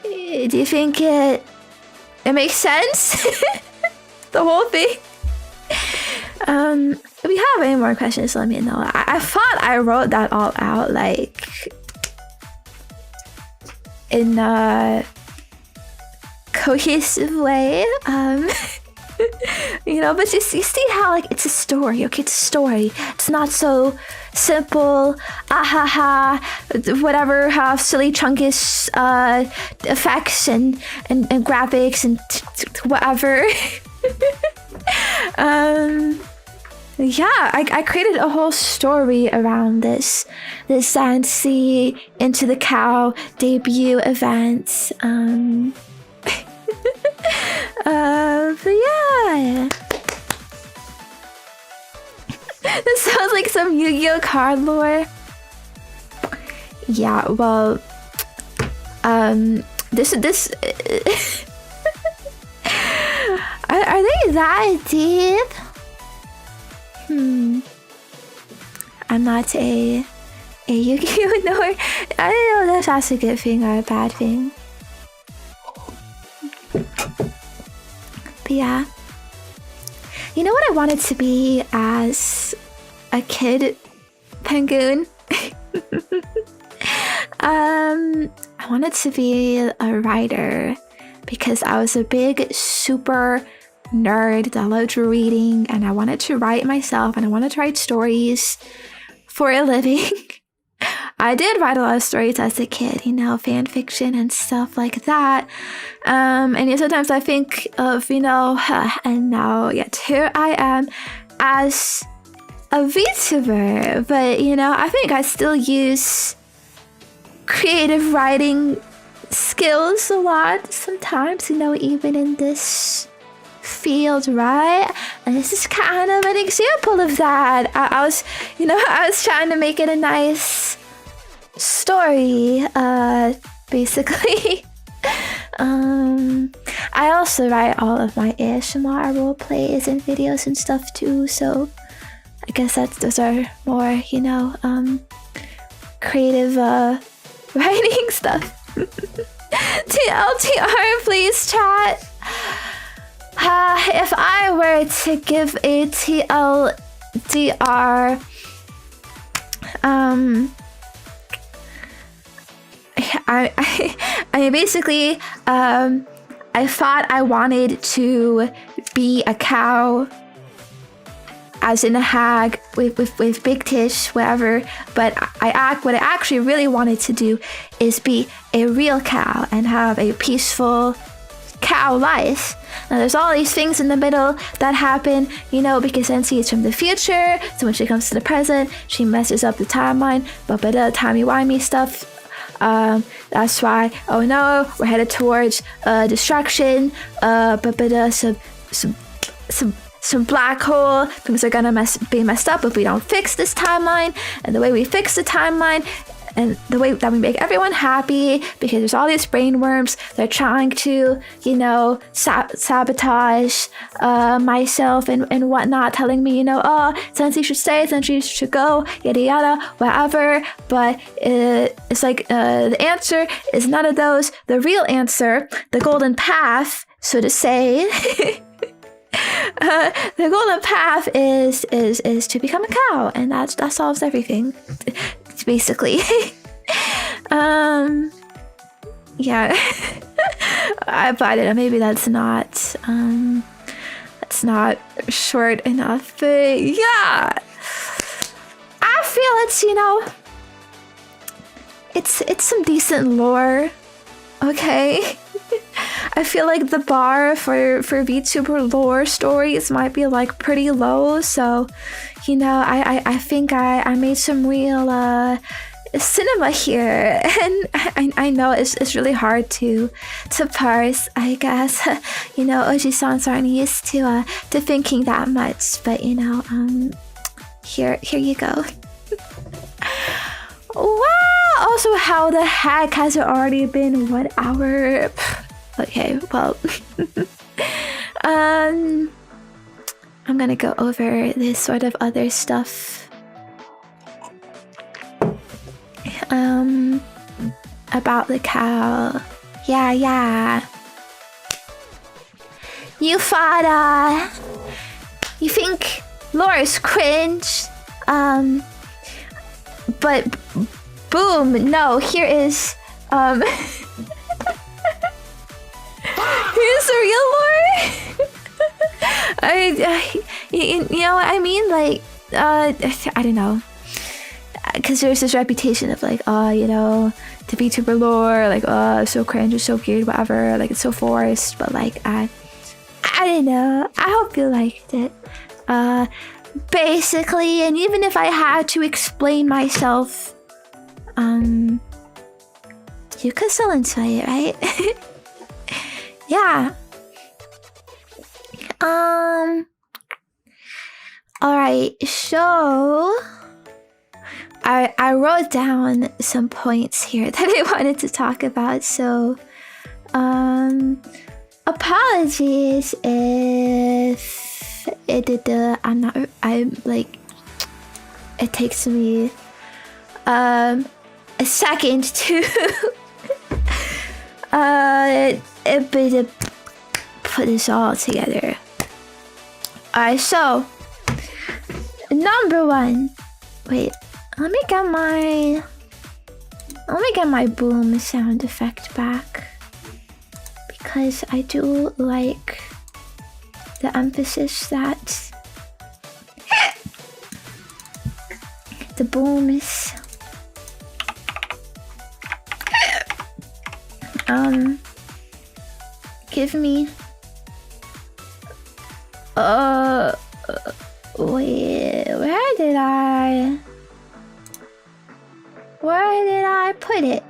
do you think it makes sense? The whole thing? If you have any more questions, let me know. I thought I wrote that all out like in a cohesive way. You know, but you see how like it's a story. Okay, it's a story. It's not so simple. Whatever. Have silly chunkish effects and graphics and whatever. Yeah, I created a whole story around this Zancy Into the Cow debut event. But yeah. This sounds like some Yu-Gi-Oh card lore. Yeah, well, this are they that deep? I'm not a Yu-Gi-Oh knower. I don't know if that's a good thing or a bad thing. But yeah. You know what I wanted to be as a kid penguin. I wanted to be a writer because I was a big super nerd that loved reading, and I wanted to write myself, and I wanted to write stories for a living. I did write a lot of stories as a kid, you know, fan fiction and stuff like that. And sometimes I think of, you know, and now yet here I am as a VTuber, but you know, I think I still use creative writing skills a lot sometimes, you know, even in this field, right? And this is kind of an example of that. I was trying to make it a nice story, basically. I also write all of my ASMR role plays and videos and stuff too, so I guess those are more, you know, creative writing stuff. TLDR, please chat. If I were to give a TLDR, I basically, I thought I wanted to be a cow, as in a hag with big tish, whatever. But what I actually really wanted to do is be a real cow and have a peaceful cow life. Now there's all these things in the middle that happen, you know, because NC is from the future, so when she comes to the present, she messes up the timeline, but timey-wimey stuff. That's why, oh no, we're headed towards destruction, some black hole, things are gonna be messed up if we don't fix this timeline. And the way we fix the timeline and the way that we make everyone happy, because there's all these brain worms, they're trying to, you know, sabotage myself and whatnot, telling me, you know, oh, Sensi should stay, Sensi should go, yada yada, whatever. But it's like the answer is none of those. The real answer, the golden path, so to say, the golden path is to become a cow, and that solves everything. Basically. Yeah. But I don't know, maybe that's not short enough, but yeah, I feel it's, you know, it's some decent lore, okay? I feel like the bar for VTuber lore stories might be like pretty low, so you know, I think I made some real cinema here, and I know it's really hard to parse, I guess. You know, Oji-sans aren't used to thinking that much, but you know, here you go. Wow! Also, how the heck has it already been 1 hour? Okay, well, I'm gonna go over this sort of other stuff. About the cow. Yeah. You thought, you think lore is cringe, but boom, no, here is, here's the real lore. You know what I mean? Like, I don't know. Because there's this reputation of like, you know, the VTuber lore, like, so cringe, it's so weird, whatever, like, it's so forced, but like, I don't know. I hope you liked it. Basically, and even if I had to explain myself, you could still enjoy it, right? Yeah. Alright, so I wrote down some points here that I wanted to talk about, so apologies if it takes me a second to put this all together. Alright, so Number 1. Wait, let me get my boom sound effect back. Because I do like the emphasis that the boom is. Give me. Wait, where did I put it?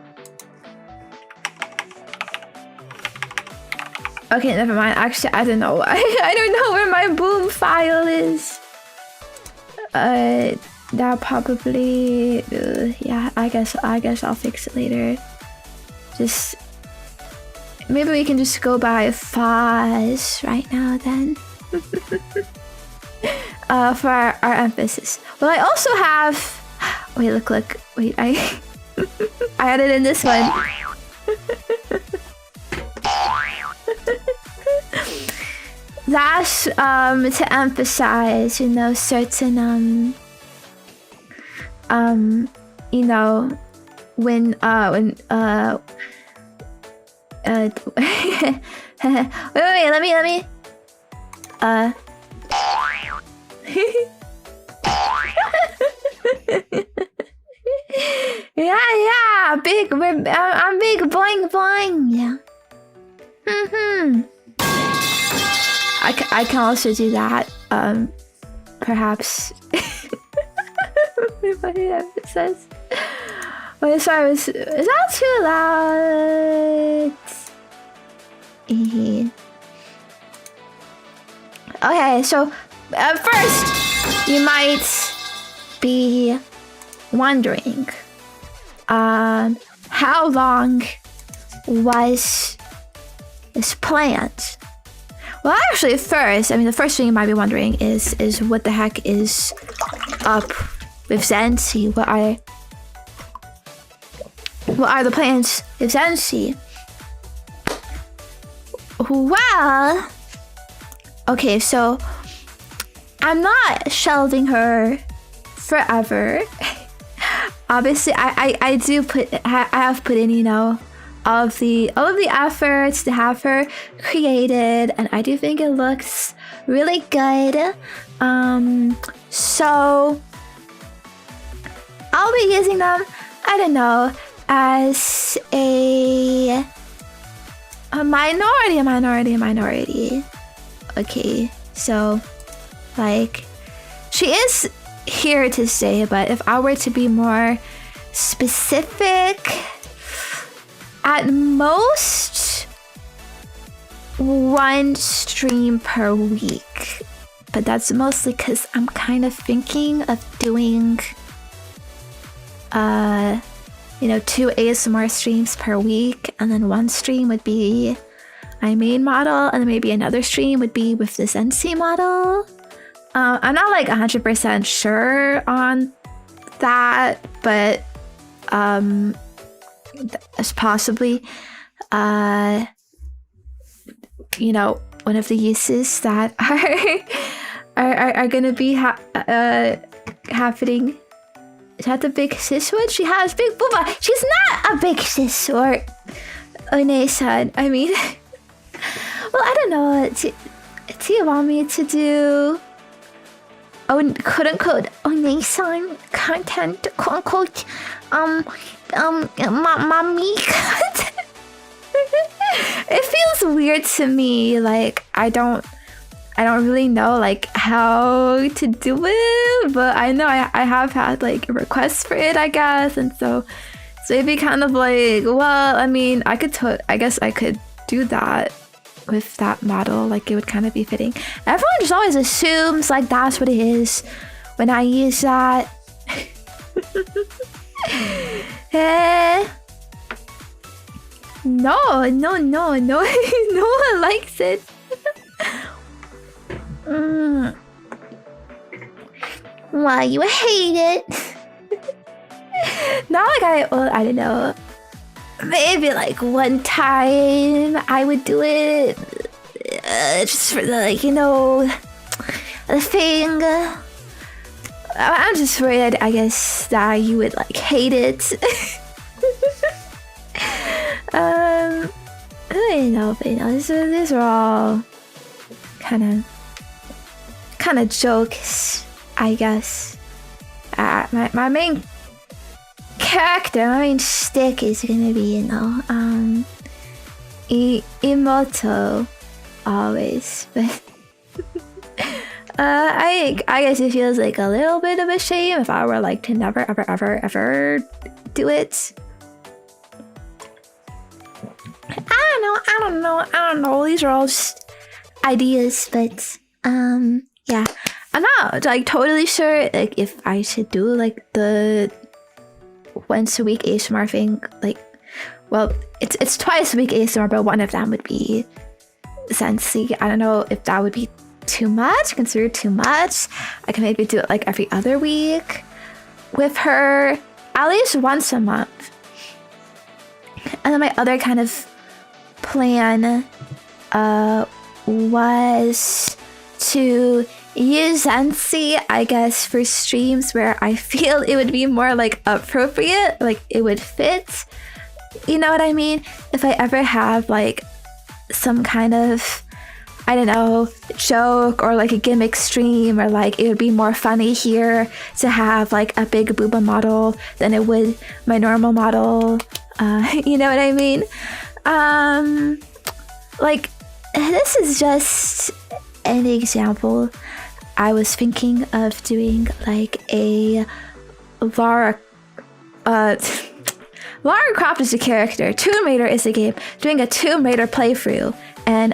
Okay, never mind. Actually, I don't know. I don't know where my boom file is. That probably. Yeah, I guess I'll fix it later. Just maybe we can just go by Fuzz right now then. For our emphasis. Well, I also have. Wait, look. Wait, I added in this one. That's to emphasize, you know, certain you know, when wait, let me yeah, big. I'm big, boing boing. Yeah. I can also do that. Perhaps. What it says. Wait, sorry. Is that too loud? Okay, so first you might be wondering, how long was this plant? Well, actually, the first thing you might be wondering is what the heck is up with Zensi? What are the plans with Zensi? Well, okay, so I'm not shelving her forever. Obviously, I have put in, you know, all of the efforts to have her created, and I do think it looks really good. So I'll be using them, I don't know, as a minority. Okay, so like she is here to stay, but if I were to be more specific, at most 1 stream per week. But that's mostly because I'm kind of thinking of doing 2 ASMR streams per week, and then 1 stream would be my main model, and then maybe another stream would be with this NC model. I'm not like 100% sure on that, but as possibly one of the uses that are gonna be happening. Is that the big sis one? She has big booba. She's not a big sis or One-san. I mean, well, I don't know. Do you want me to do quote unquote One-san content, quote unquote mommy content? It feels weird to me. Like I don't really know like how to do it, but I know I have had like requests for it, I guess, and so it'd be kind of like, well, I mean, I guess I could do that with that model. Like it would kind of be fitting. Everyone just always assumes like that's what it is when I use that. No one likes it. Why you hate it? Not like I don't know. Maybe like one time I would do it just for the the thing. I'm just worried, I guess, that you would like hate it. But these are all kind of jokes, I guess. My main character, my main shtick is gonna be, Imoto always, but I guess it feels like a little bit of a shame if I were like to never ever do it. I don't know. These are all just ideas, but yeah. I'm not like totally sure like if I should do like the once a week ASMR thing. Like, well, it's twice a week ASMR, but one of them would be Sensi. I don't know if that would be too much, considered too much. I can maybe do it like every other week with her, at least once a month. And then my other kind of plan was to use Sensi, I guess, for streams where I feel it would be more like appropriate, like it would fit. You know what I mean? If I ever have like some kind of, I don't know, joke or like a gimmick stream, or like it would be more funny here to have like a big booba model than it would my normal model. You know what I mean? Like, this is just an example. I was thinking of doing like a Lara Croft is a character, Tomb Raider is a game, doing a Tomb Raider playthrough. And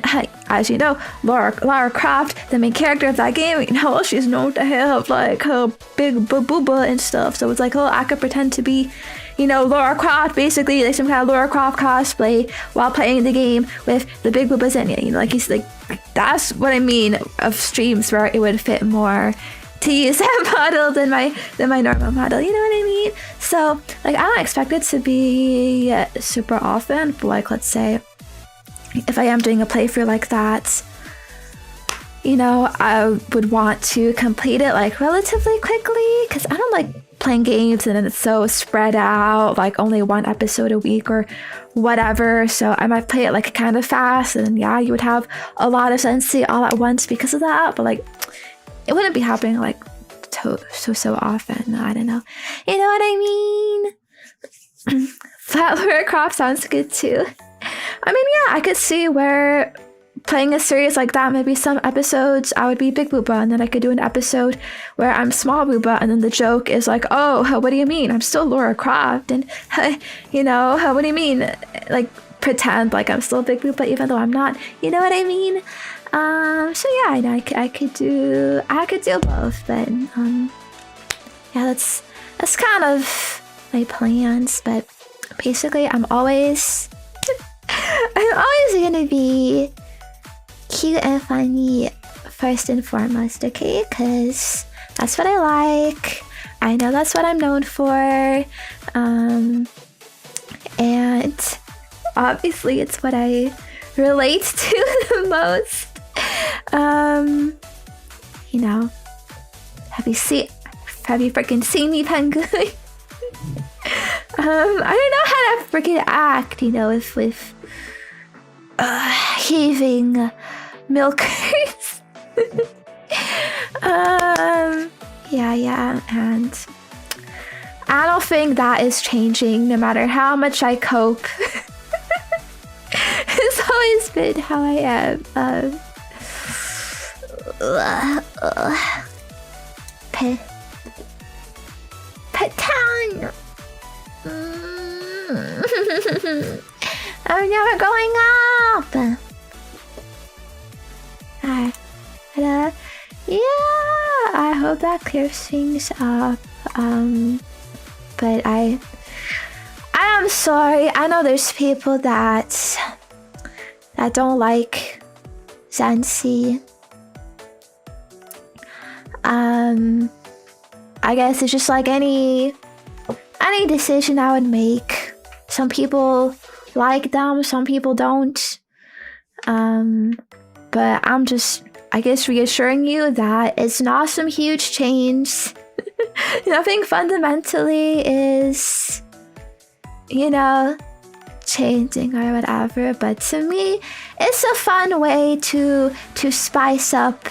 as you know, Lara Croft, the main character of that game, she's known to have like her big booba and stuff. So it's like, I could pretend to be, Lara Croft, basically like some kind of Lara Croft cosplay while playing the game with the big booba Zenya. That's what I mean of streams where it would fit more to use that model than my normal model. You know what I mean? So like, I don't expect it to be super often, but like, let's say if I am doing a playthrough like that, I would want to complete it like relatively quickly, because I don't like playing games and then it's so spread out, like only one episode a week or whatever. So I might play it like kind of fast, and yeah, you would have a lot of Sensi all at once because of that, but like it wouldn't be happening like so often. I don't know. You know what I mean? That Lara Croft sounds good too. I mean, yeah, I could see where playing a series like that, maybe some episodes I would be big booba, and then I could do an episode where I'm small booba, and then the joke is like, oh, what do you mean? I'm still Lara Croft, and what do you mean? Like pretend like I'm still big booba even though I'm not. You know what I mean? So yeah, I could do both, but yeah, that's kind of my plans. But basically, I'm always gonna be cute and funny first and foremost, okay? Because that's what I like. I know that's what I'm known for. And obviously it's what I relate to the most. Have you freaking seen me, Penguin? I don't know how to freaking act, with heaving milkers. Yeah, and I don't think that is changing no matter how much I cope. It's always been how I am. Patan. I'm never going up. Yeah, I hope that clears things up. But I am sorry. I know there's people that don't like Sensi. I guess it's just like any decision I would make. Some people like them, some people don't. But I'm just, I guess, reassuring you that it's not some huge change. nothing fundamentally is, changing or whatever. But to me, it's a fun way to spice up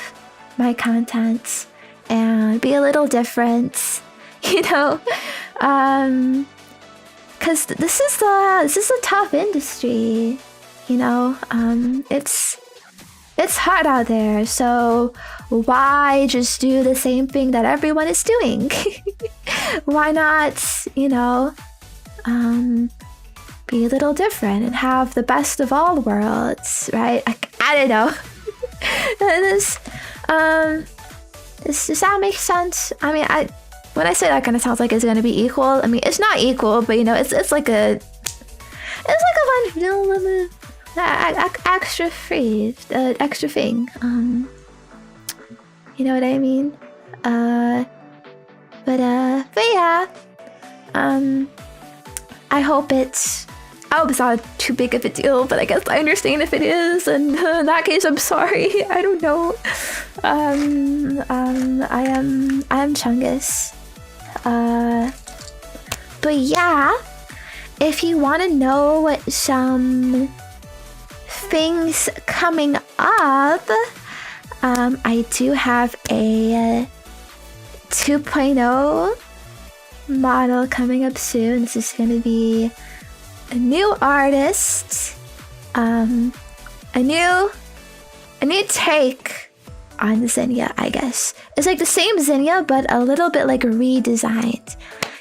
my content and be a little different, because this is a tough industry, it's hard out there, so why just do the same thing that everyone is doing? Why not, be a little different and have the best of all worlds, right? I don't know. Does that make sense? I mean, when I say that, kind of sounds like it's gonna be equal. I mean, it's not equal, but it's like a fun, extra free, extra thing. You know what I mean? But yeah. I hope it's not too big of a deal, but I guess I understand if it is, and in that case, I'm sorry. I don't know. I am Chungus. But yeah, if you want to know some things coming up, I do have a 2.0 model coming up soon. This is going to be a new artist, a new take on Zenya, I guess. It's like the same Zenya, but a little bit like redesigned.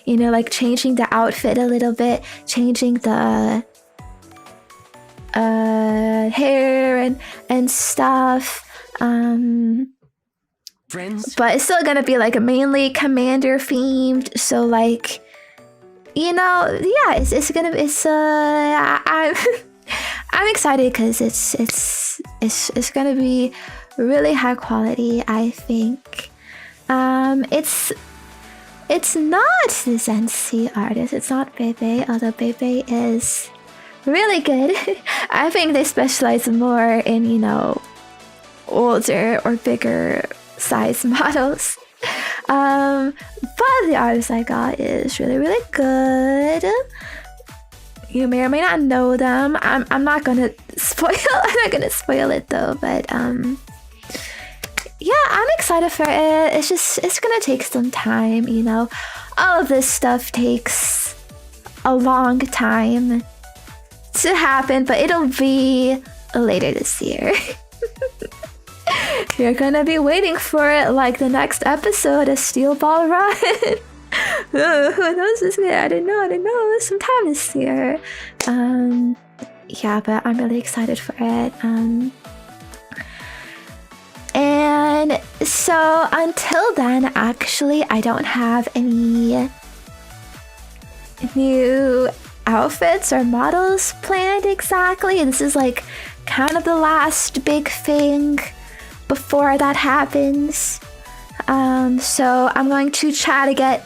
Like changing the outfit a little bit, changing the hair and stuff. Friends? But it's still gonna be like a mainly commander themed. So like, I'm excited because it's gonna be really high quality, I think. It's not the Zensi artist, it's not Bebe, although Bebe is really good. I think they specialize more in, older or bigger size models. But the artist I got is really, really good. You may or may not know them. I'm not gonna spoil it though, but yeah, I'm excited for it. It's gonna take some time, all of this stuff takes a long time to happen, but it'll be later this year. You're gonna be waiting for it like the next episode of Steel Ball Run. Who knows this year? I don't know. Sometime this year. Yeah, but I'm really excited for it. And so until then, actually, I don't have any new outfits or models planned exactly. This is like kind of the last big thing before that happens. So I'm going to try to get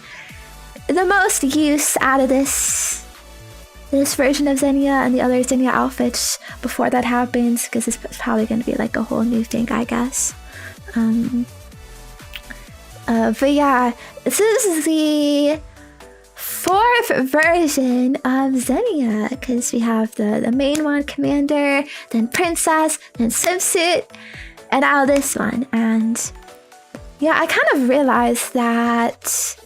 the most use out of this version of Zenya and the other Zenya outfits before that happens, because it's probably going to be like a whole new thing, I guess. But yeah, this is the 4th version of Zenya, because we have the main one, Commander, then Princess, then Swimsuit, and now this one. And yeah, I kind of realized that,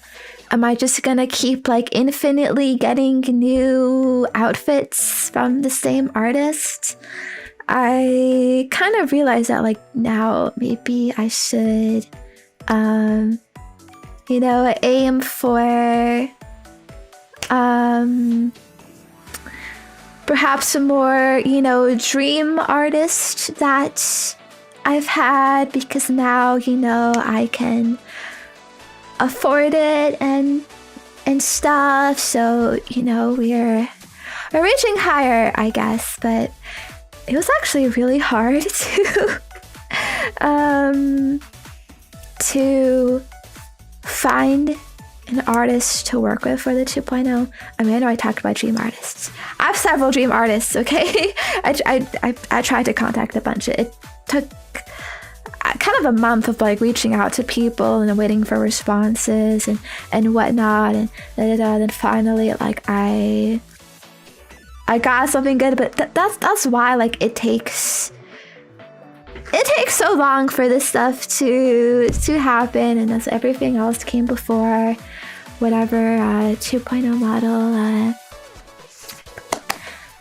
am I just gonna keep like infinitely getting new outfits from the same artist? I kind of realized that like now maybe I should aim for perhaps a more dream artist that I've had, because now I can afford it and stuff, so we're reaching higher, I guess. But it was actually really hard to find an artist to work with for the 2.0. I mean, I know I talked about dream artists. I have several dream artists, okay? I tried to contact a bunch. It took kind of a month of like reaching out to people and waiting for responses and whatnot, and then finally like I got something good. But that's why like it takes so long for this stuff to happen, and as everything else came before whatever 2.0 model.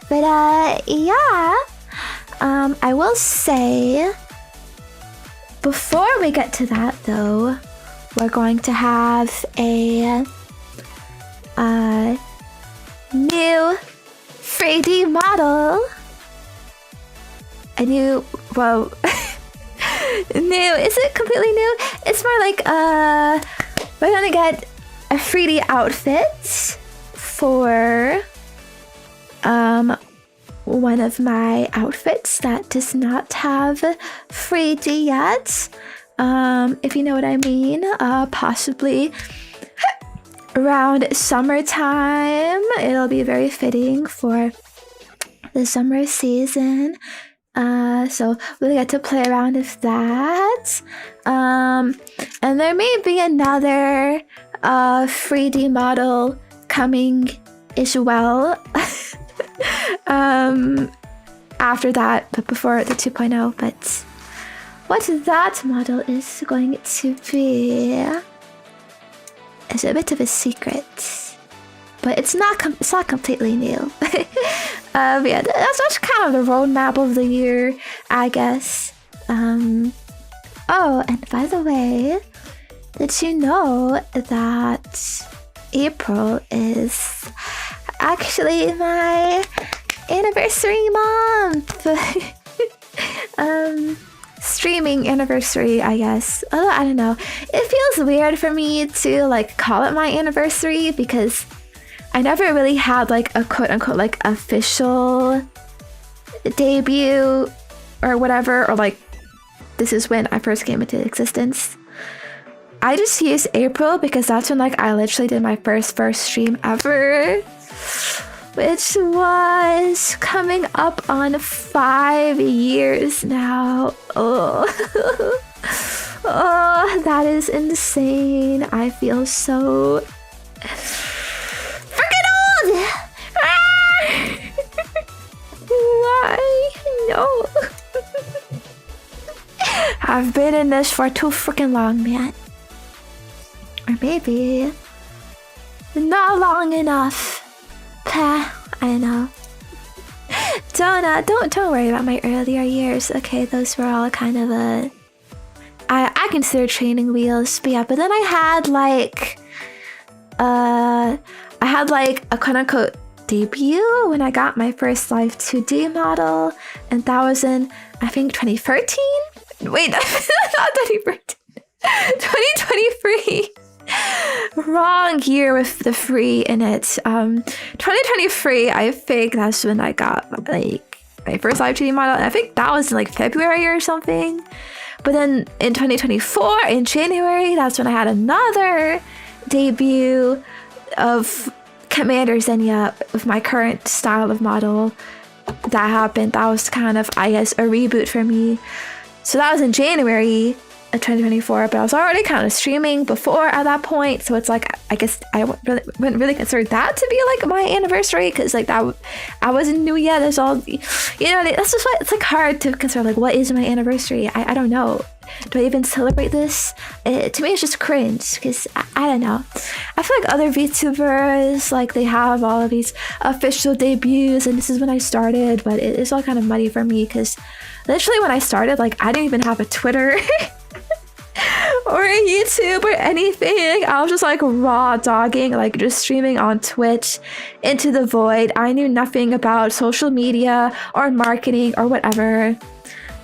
But yeah, I will say, before we get to that though, we're going to have a new 3D model. A new, well, new, is it completely new? It's more like, we're gonna get a 3D outfit for, one of my outfits that does not have 3D yet. If you know what I mean, possibly around summertime. It'll be very fitting for the summer season. So we'll get to play around with that. And there may be another 3D model coming as well. After that, but before the 2.0. But what that model is going to be is a bit of a secret, but it's not completely new. But yeah, that's kind of the roadmap of the year, I guess. Oh, and by the way, did you know that April is actually my anniversary month? Streaming anniversary, I guess. Although I don't know, it feels weird for me to like call it my anniversary because I never really had like a quote unquote like official debut or whatever, or like this is when I first came into existence. I just used April because that's when like I literally did my first stream ever, which was coming up on 5 years now. Oh, oh, that is insane. I feel so freaking old. Why? No. I've been in this for too freaking long, man. Or maybe not long enough. I don't know. Don't worry about my earlier years. Okay, those were all kind of I consider training wheels. But yeah, but then I had like a quote unquote debut when I got my first live 2D model, and that was in I think 2013. Wait, not 2013. 2023. Wrong year with the free in it. 2023, I think that's when I got like my first live 2D model, and I think that was in like February or something. But then in 2024, in January, that's when I had another debut of Commander Zenya with my current style of model. That happened. That was kind of, I guess, a reboot for me. So that was in January of 2024, but I was already kind of streaming before at that point, so it's like I guess I wouldn't really consider that to be like my anniversary, because like that I wasn't new yet. There's all, you know, that's just why it's like hard to consider like what is my anniversary. I don't know. Do I even celebrate this? To me, it's just cringe because I don't know. I feel like other VTubers, like they have all of these official debuts, and this is when I started, but it's all kind of muddy for me because literally when I started, like I didn't even have a Twitter or a YouTube or anything. I was just like raw dogging, like just streaming on Twitch into the void. I knew nothing about social media or marketing or whatever.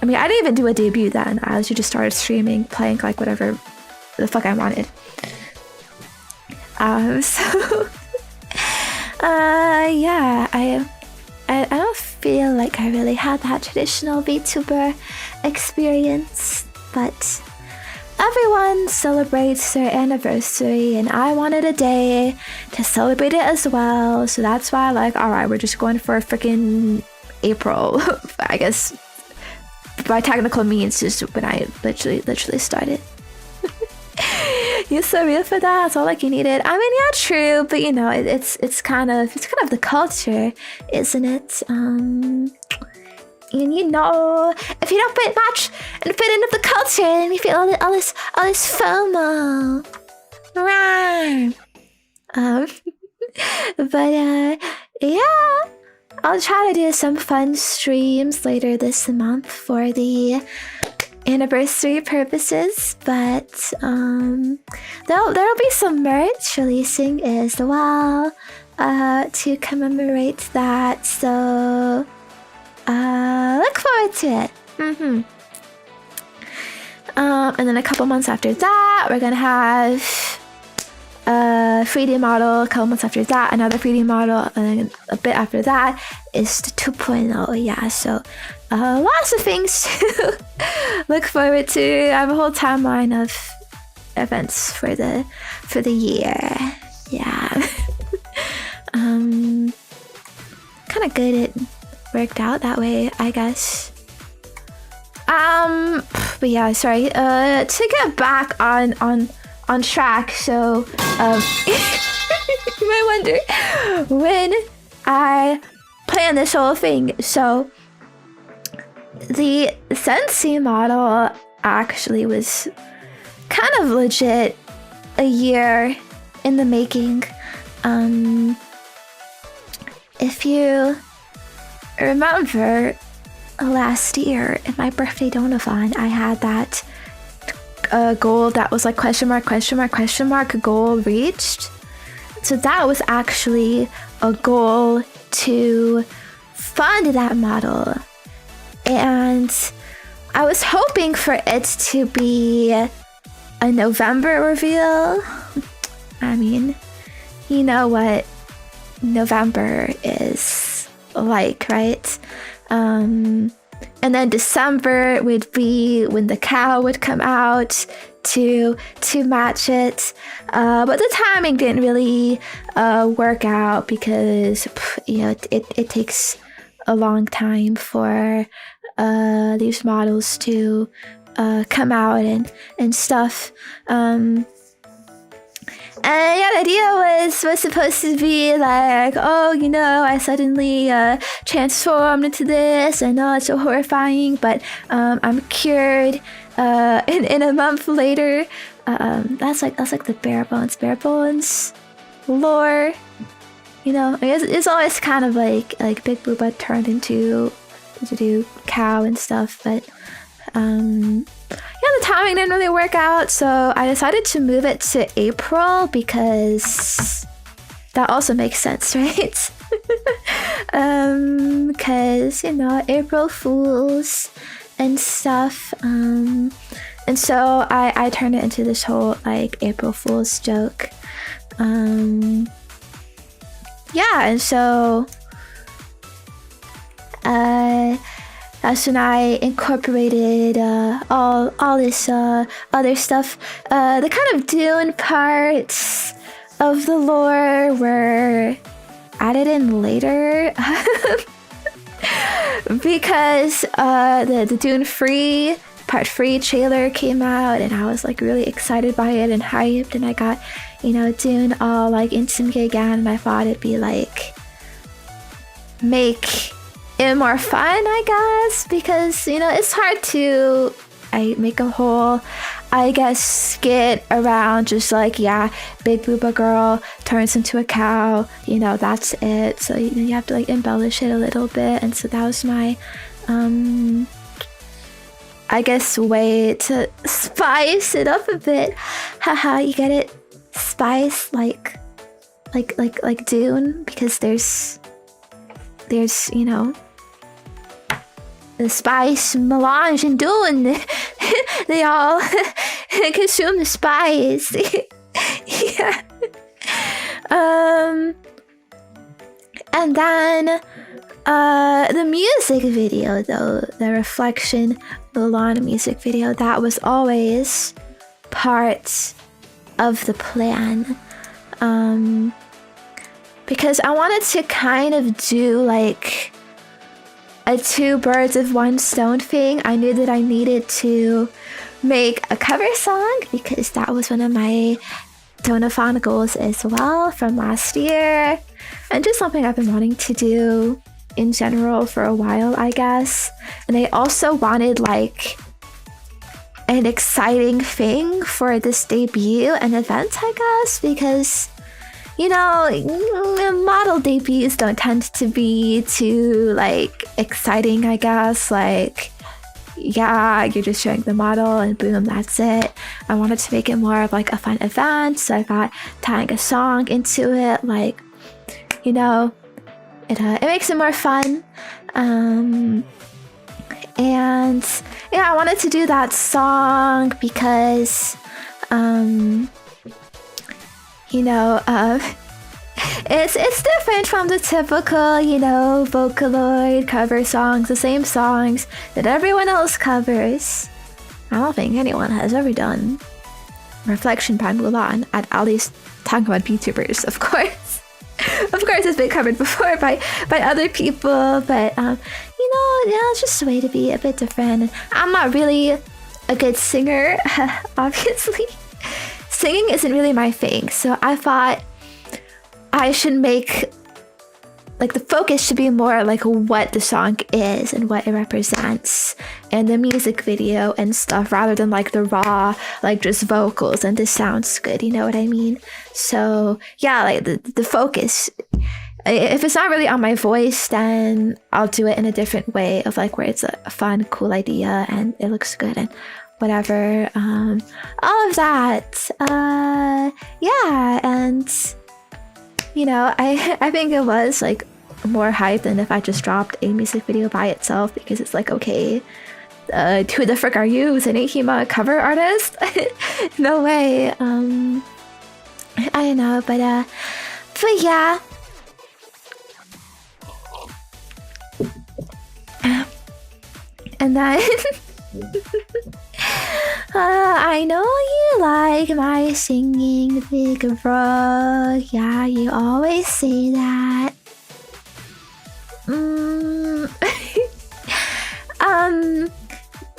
I mean, I didn't even do a debut then. I actually just started streaming, playing like whatever the fuck I wanted. So yeah, I don't feel like I really had that traditional VTuber experience, but everyone celebrates their anniversary, and I wanted a day to celebrate it as well. So that's why, like, all right, we're just going for a freaking April, I guess, by technical means is when I literally started. You're so real for that. That's all like you needed. I mean, yeah, true, but you know, it's kind of the culture, isn't it? And you know, if you don't fit into the culture, then you feel all this FOMO. Right. But yeah, I'll try to do some fun streams later this month for the anniversary purposes, but there'll be some merch releasing as well to commemorate that, so look forward to it. And then a couple months after that, we're gonna have a 3D model. A couple months after that, another 3D model, and then a bit after that is the 2.0. Yeah, so lots of things to look forward to. I have a whole timeline of events for the year. Yeah. Kind of good it worked out that way, I guess. But yeah, sorry. To get back on track, so you might wonder when I planned this whole thing. So the Sensi model actually was kind of legit a year in the making. If you remember last year in my birthday donathon, I had that goal that was like question mark goal reached. So that was actually a goal to fund that model, and I was hoping for it to be a November reveal. I mean, you know what November is like, right? And then December would be when the cow would come out to match it. But the timing didn't really work out because you know it takes a long time for these models to come out and stuff. And yeah, the idea was supposed to be like, oh, you know, I suddenly transformed into this, and oh, it's so horrifying, but I'm cured in a month later. That's like the bare bones lore. You know, it's always kind of like Big Booba turned into cow and stuff, but yeah, the timing didn't really work out, so I decided to move it to April because that also makes sense, right? Because, you know, April Fools and stuff. And so I turned it into this whole like April Fool's joke. Yeah, and so that's when I incorporated all this other stuff. The kind of Dune parts of the lore were added in later because the Dune Part 3 trailer came out, and I was like really excited by it and hyped, and I got, you know, Dune all like into me again, and I thought it'd be like make it more fun, I guess, because, you know, it's hard to make a whole, I guess, skit around just like, yeah, Big Booba girl turns into a cow, you know, that's it. So you have to like embellish it a little bit, and so that was my I guess way to spice it up a bit. Haha, you get it? Spice like Dune, because there's you know, the spice melange and Dune. They all consume the spice. Yeah. And then the music video, though, the Reflection Mulan music video, that was always part of the plan. Because I wanted to kind of do like a two birds of one stone thing. I knew that I needed to make a cover song because that was one of my donathon goals as well from last year, and just something I've been wanting to do in general for a while, I guess. And I also wanted like an exciting thing for this debut and event, I guess, because you know, model debuts don't tend to be too like exciting, I guess. Like, yeah, you're just showing the model and boom, that's it. I wanted to make it more of like a fun event, so I thought tying a song into it, like, you know, it makes it more fun. And yeah, I wanted to do that song because you know, it's different from the typical, you know, Vocaloid cover songs, the same songs that everyone else covers. I don't think anyone has ever done Reflection by Mulan, at least talking about VTubers, of course. Of course, it's been covered before by other people, but you know, yeah, it's just a way to be a bit different. I'm not really a good singer, obviously. Singing isn't really my thing, so I thought I should make, like, the focus should be more like what the song is and what it represents and the music video and stuff, rather than like the raw, like just vocals and this sounds good, you know what I mean? So yeah, like the focus, if it's not really on my voice, then I'll do it in a different way of like where it's a fun, cool idea and it looks good and whatever, all of that. Yeah, and you know, I think it was like more hype than if I just dropped a music video by itself, because it's like, okay, who the frick are you? Is an Hima cover artist? No way. I don't know, but yeah. And then I know you like my singing, big bro. Yeah, you always say that.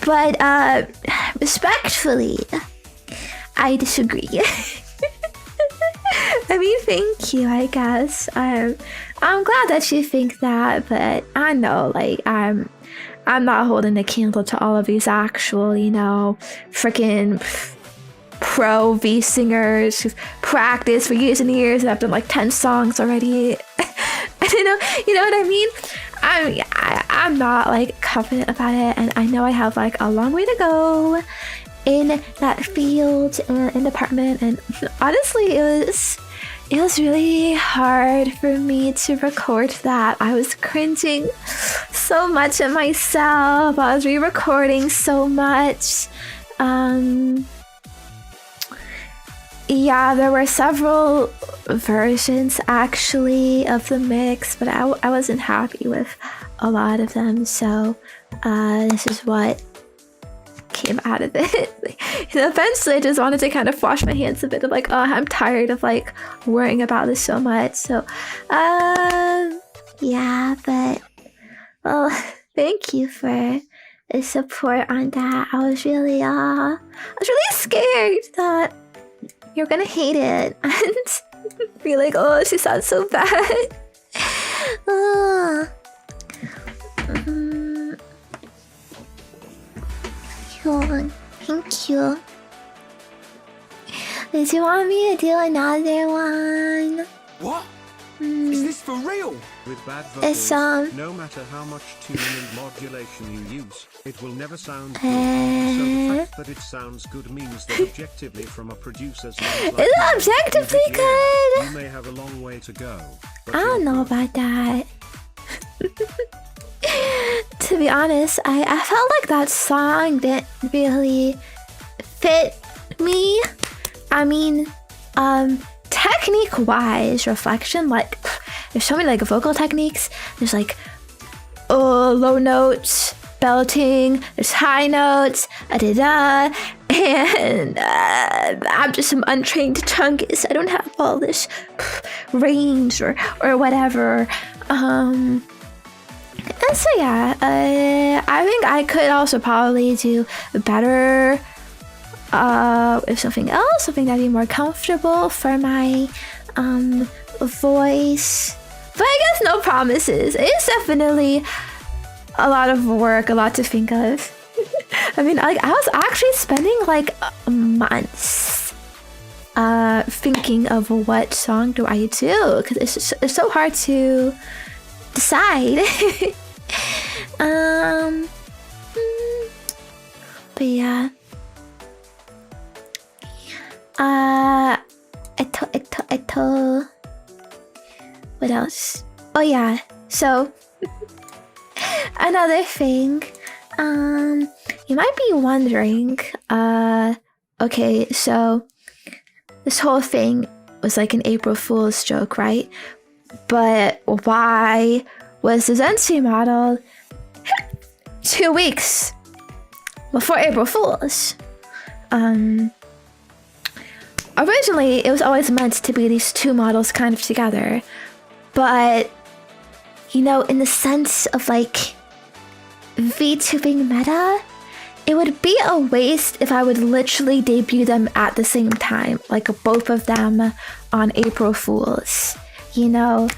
But respectfully, I disagree. I mean, thank you, I guess. I'm glad that you think that, but I know, like, I'm not holding a candle to all of these actual, you know, freaking pro V singers who've practiced for years and years and have done like 10 songs already. You know what I mean? I'm not like confident about it, and I know I have like a long way to go in that field and department. And honestly, it was really hard for me to record that. I was cringing so much at myself. I was re-recording so much. Yeah, there were several versions actually of the mix, but I wasn't happy with a lot of them. So this is what came out of it. And eventually I just wanted to kind of wash my hands a bit of like, oh, I'm tired of like worrying about this so much. So yeah, but well, thank you for the support on that. I was really scared that you're gonna hate it and be like, oh, she sounds so bad. Thank you. Did you want me to do another one? What? Is this for real? With bad It's vocals, no matter how much tuning and modulation you use, it will never sound good. So the fact that it sounds good means that objectively, from a producer's lens, like Is it objectively good? you may have a long way to go. But I don't know about that. To be honest, I felt like that song didn't really fit me. I mean, technique-wise, Reflection, like, there's so many like vocal techniques. There's like low notes, belting, there's high notes, da-da-da, and I'm just some untrained chungus. I don't have all this range or whatever. And so yeah, I think I could also probably do better with something else, something that'd be more comfortable for my voice. But I guess no promises. It's definitely a lot of work, a lot to think of. I mean, like I was actually spending like months thinking of what song do I do, because it's so hard to decide. But yeah. I told. What else? Oh yeah. So another thing. You might be wondering. Okay, so this whole thing was like an April Fool's joke, right? But why was the Zenya model 2 weeks before April Fool's? Originally, it was always meant to be these two models kind of together. But, you know, in the sense of like VTubing meta, it would be a waste if I would literally debut them at the same time, like both of them on April Fool's, you know?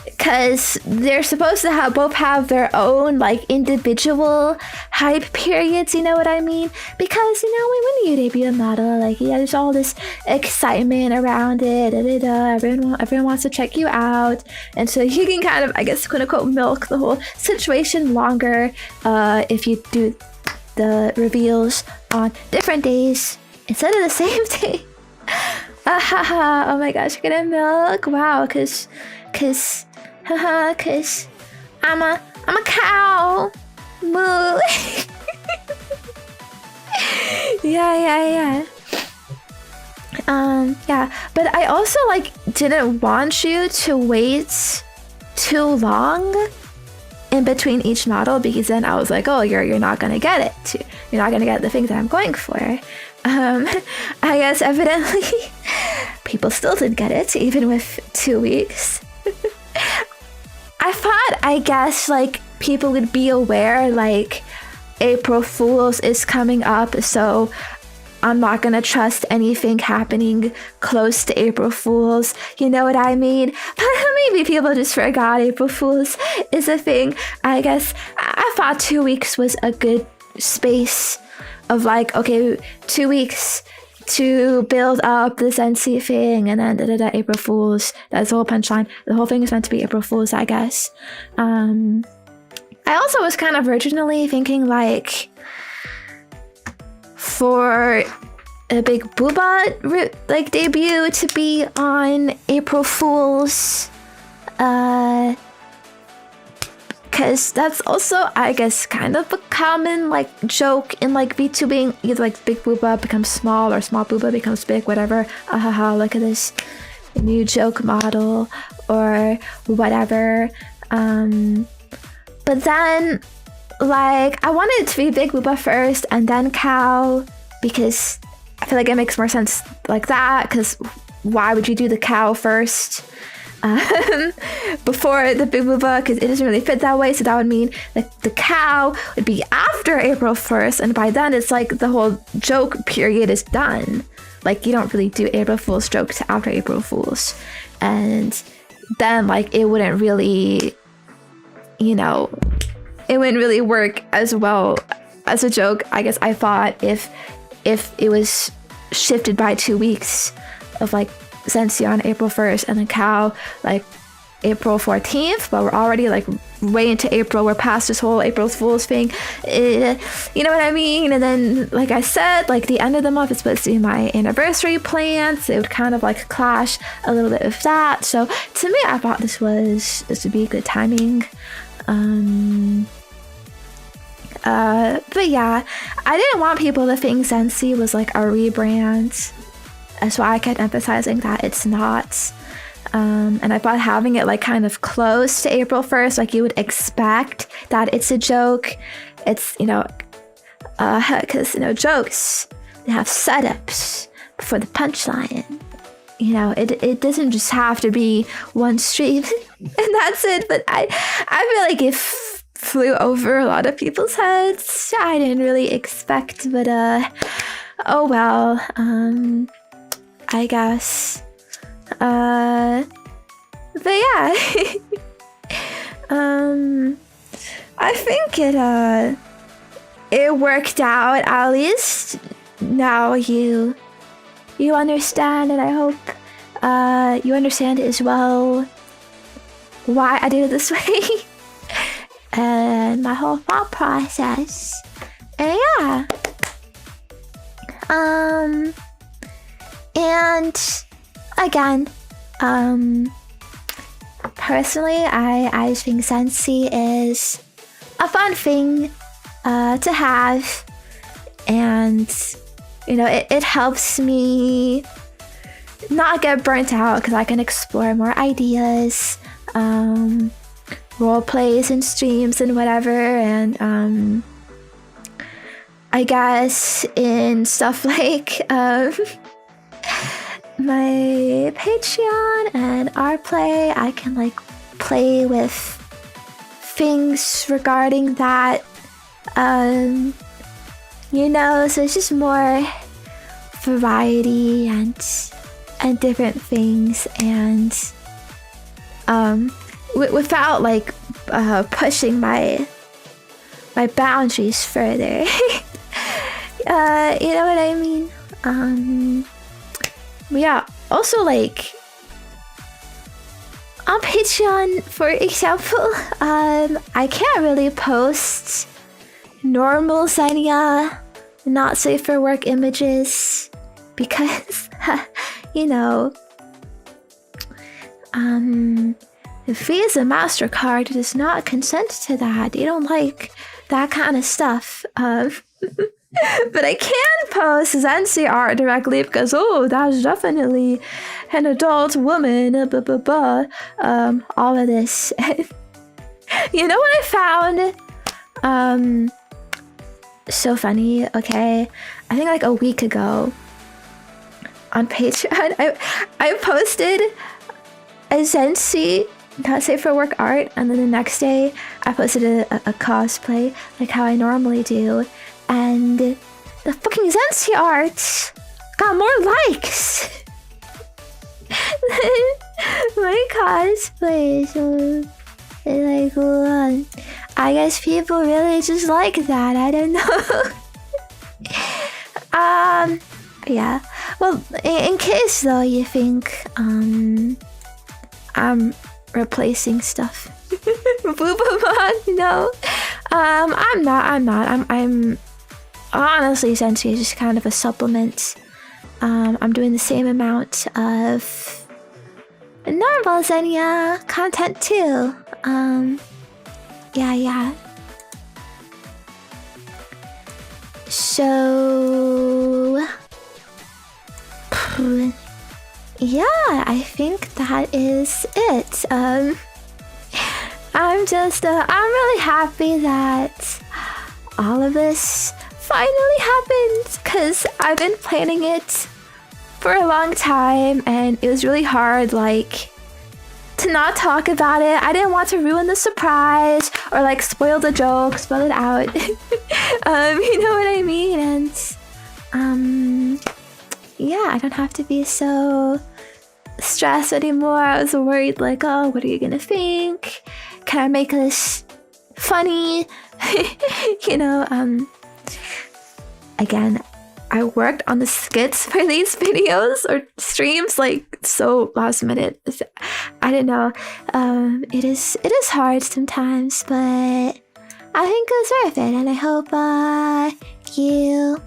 Because they're supposed to both have their own like individual hype periods, you know what I mean? Because, you know, when you debut a model, like, yeah, there's all this excitement around it, everyone wants to check you out, and so you can kind of, I guess, quote unquote, milk the whole situation longer if you do the reveals on different days instead of the same day. Oh my gosh, you're gonna milk? Wow, cause I'm a cow. Moo. Yeah. Yeah, but I also like didn't want you to wait too long in between each model, because then I was like, oh, you're not gonna get it. You're not gonna get the things that I'm going for. I guess evidently people still didn't get it, even with 2 weeks. I thought, I guess, like, people would be aware, like, April Fool's is coming up, so I'm not gonna trust anything happening close to April Fool's, you know what I mean? But maybe people just forgot April Fool's is a thing. I guess I thought 2 weeks was a good space of like, okay, 2 weeks to build up the Zenya thing, and then April Fool's. That's the whole punchline. The whole thing is meant to be April Fool's, I guess. I also was kind of originally thinking like for a big Booba like debut to be on April Fool's, because that's also, I guess, kind of a common like joke in like VTubing. Either like big Booba becomes small or small Booba becomes big, whatever. Look at this new joke model or whatever. But then, like, I wanted it to be big Booba first and then cow, because I feel like it makes more sense like that, because why would you do the cow first before the big Booba? Because it doesn't really fit that way. So that would mean that the cow would be after April 1st, and by then it's like the whole joke period is done. Like, you don't really do April Fool's jokes after April Fool's, and then like it wouldn't really, you know, it wouldn't really work as well as a joke, I guess I thought, if it was shifted by 2 weeks of like Zenya on April 1st and then cow like April 14th, but we're already like way into April. We're past this whole April Fool's thing. You know what I mean? And then, like I said, like the end of the month is supposed to be my anniversary plans. So it would kind of like clash a little bit with that. So to me, I thought this would be good timing. But yeah, I didn't want people to think Zenya was like a rebrand. That's why I kept emphasizing that it's not. And I thought having it like kind of close to April 1st, like you would expect that it's a joke. It's, you know, because, you know, jokes, they have setups before the punchline. you know, it doesn't just have to be one stream and that's it. But I feel like it flew over a lot of people's heads. I didn't really expect, but oh well. I guess. But yeah. I think it worked out, at least. Now you understand, and I hope you understand as well why I did it this way. And my whole thought process. And yeah. And again, personally, I just think Sensi is a fun thing to have, and you know, it helps me not get burnt out because I can explore more ideas, role plays and streams and whatever, and I guess in stuff like my Patreon and our play, I can like play with things regarding that, you know, so it's just more variety and different things, and without like pushing my boundaries further. You know what I mean? Yeah, also like on Patreon, for example, I can't really post normal Zenya not safe for work images because you know, Visa MasterCard does not consent to that. They don't like that kind of stuff. But I can post Zensi art directly because, oh, that's definitely an adult woman, all of this. You know what I found? So funny, okay? I think like a week ago on Patreon, I posted a Zensi not safe for work art, and then the next day I posted a cosplay like how I normally do. And the fucking Zensi art got more likes than my cosplay. So like, I guess people really just like that. I don't know. Yeah. Well, in case though you think I'm replacing stuff, no. I'm not. I'm honestly, Zensi is just kind of a supplement. I'm doing the same amount of normal Zenya content too. Yeah. So, yeah, I think that is it. I'm really happy that all of this finally happened, because I've been planning it for a long time and it was really hard like to not talk about it. I didn't want to ruin the surprise or like spoil the joke, spoil it out. You know what I mean? And yeah, I don't have to be so stressed anymore. I was worried like, oh, what are you gonna think? Can I make this funny? You know, again, I worked on the skits for these videos or streams like so last minute. I don't know. It is hard sometimes, but I think it was worth it, and I hope you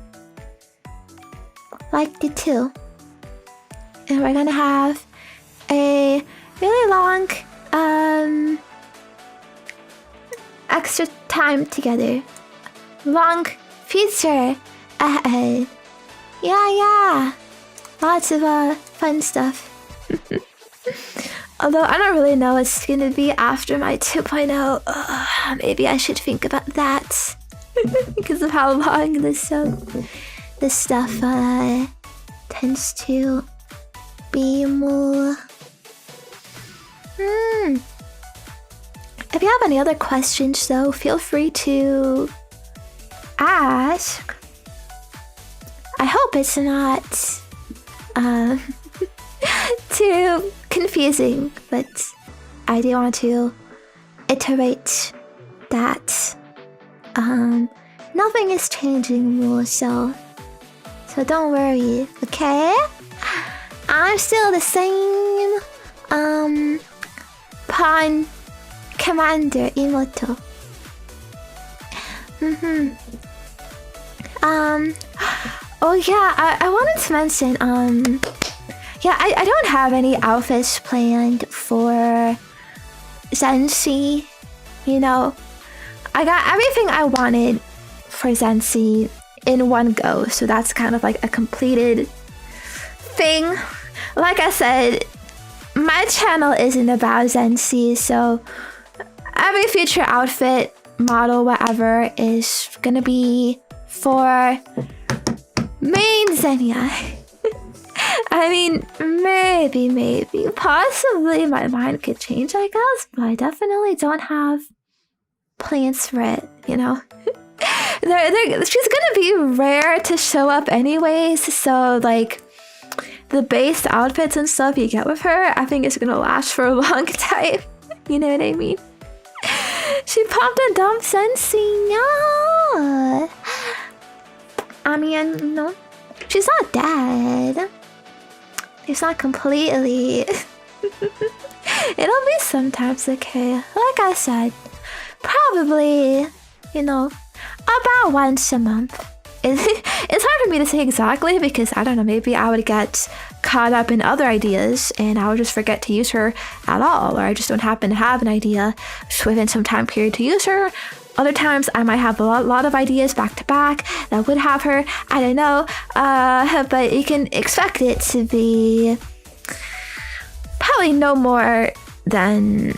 liked it too. And we're gonna have a really long extra time together. Long future ahead. Yeah. Lots of fun stuff. Although I don't really know what's gonna be after my 2.0. Maybe I should think about that. Because of how long this stuff tends to be more. If you have any other questions, though, feel free to ask. I hope it's not too confusing, but I do want to iterate that nothing is changing more, so don't worry, okay? I'm still the same pawn commander Imoto. Oh yeah, I wanted to mention, yeah, I don't have any outfits planned for Zensi, you know. I got everything I wanted for Zensi in one go, so that's kind of like a completed thing. Like I said, my channel isn't about Zensi, so every future outfit, model, whatever, is gonna be for main Zenya. I mean, maybe, possibly my mind could change, I guess, but I definitely don't have plans for it, you know? She's gonna be rare to show up anyways, so like the base outfits and stuff you get with her, I think it's gonna last for a long time. You know what I mean? She popped a dumb Sensi. Yeah. I mean, no, she's not dead. It's not completely. It'll be sometimes okay. Like I said, probably, you know, about once a month. It's hard for me to say exactly because I don't know, maybe I would get caught up in other ideas and I would just forget to use her at all, or I just don't happen to have an idea within some time period to use her. Other times I might have a lot of ideas back to back that would have her. I don't know, but you can expect it to be probably no more than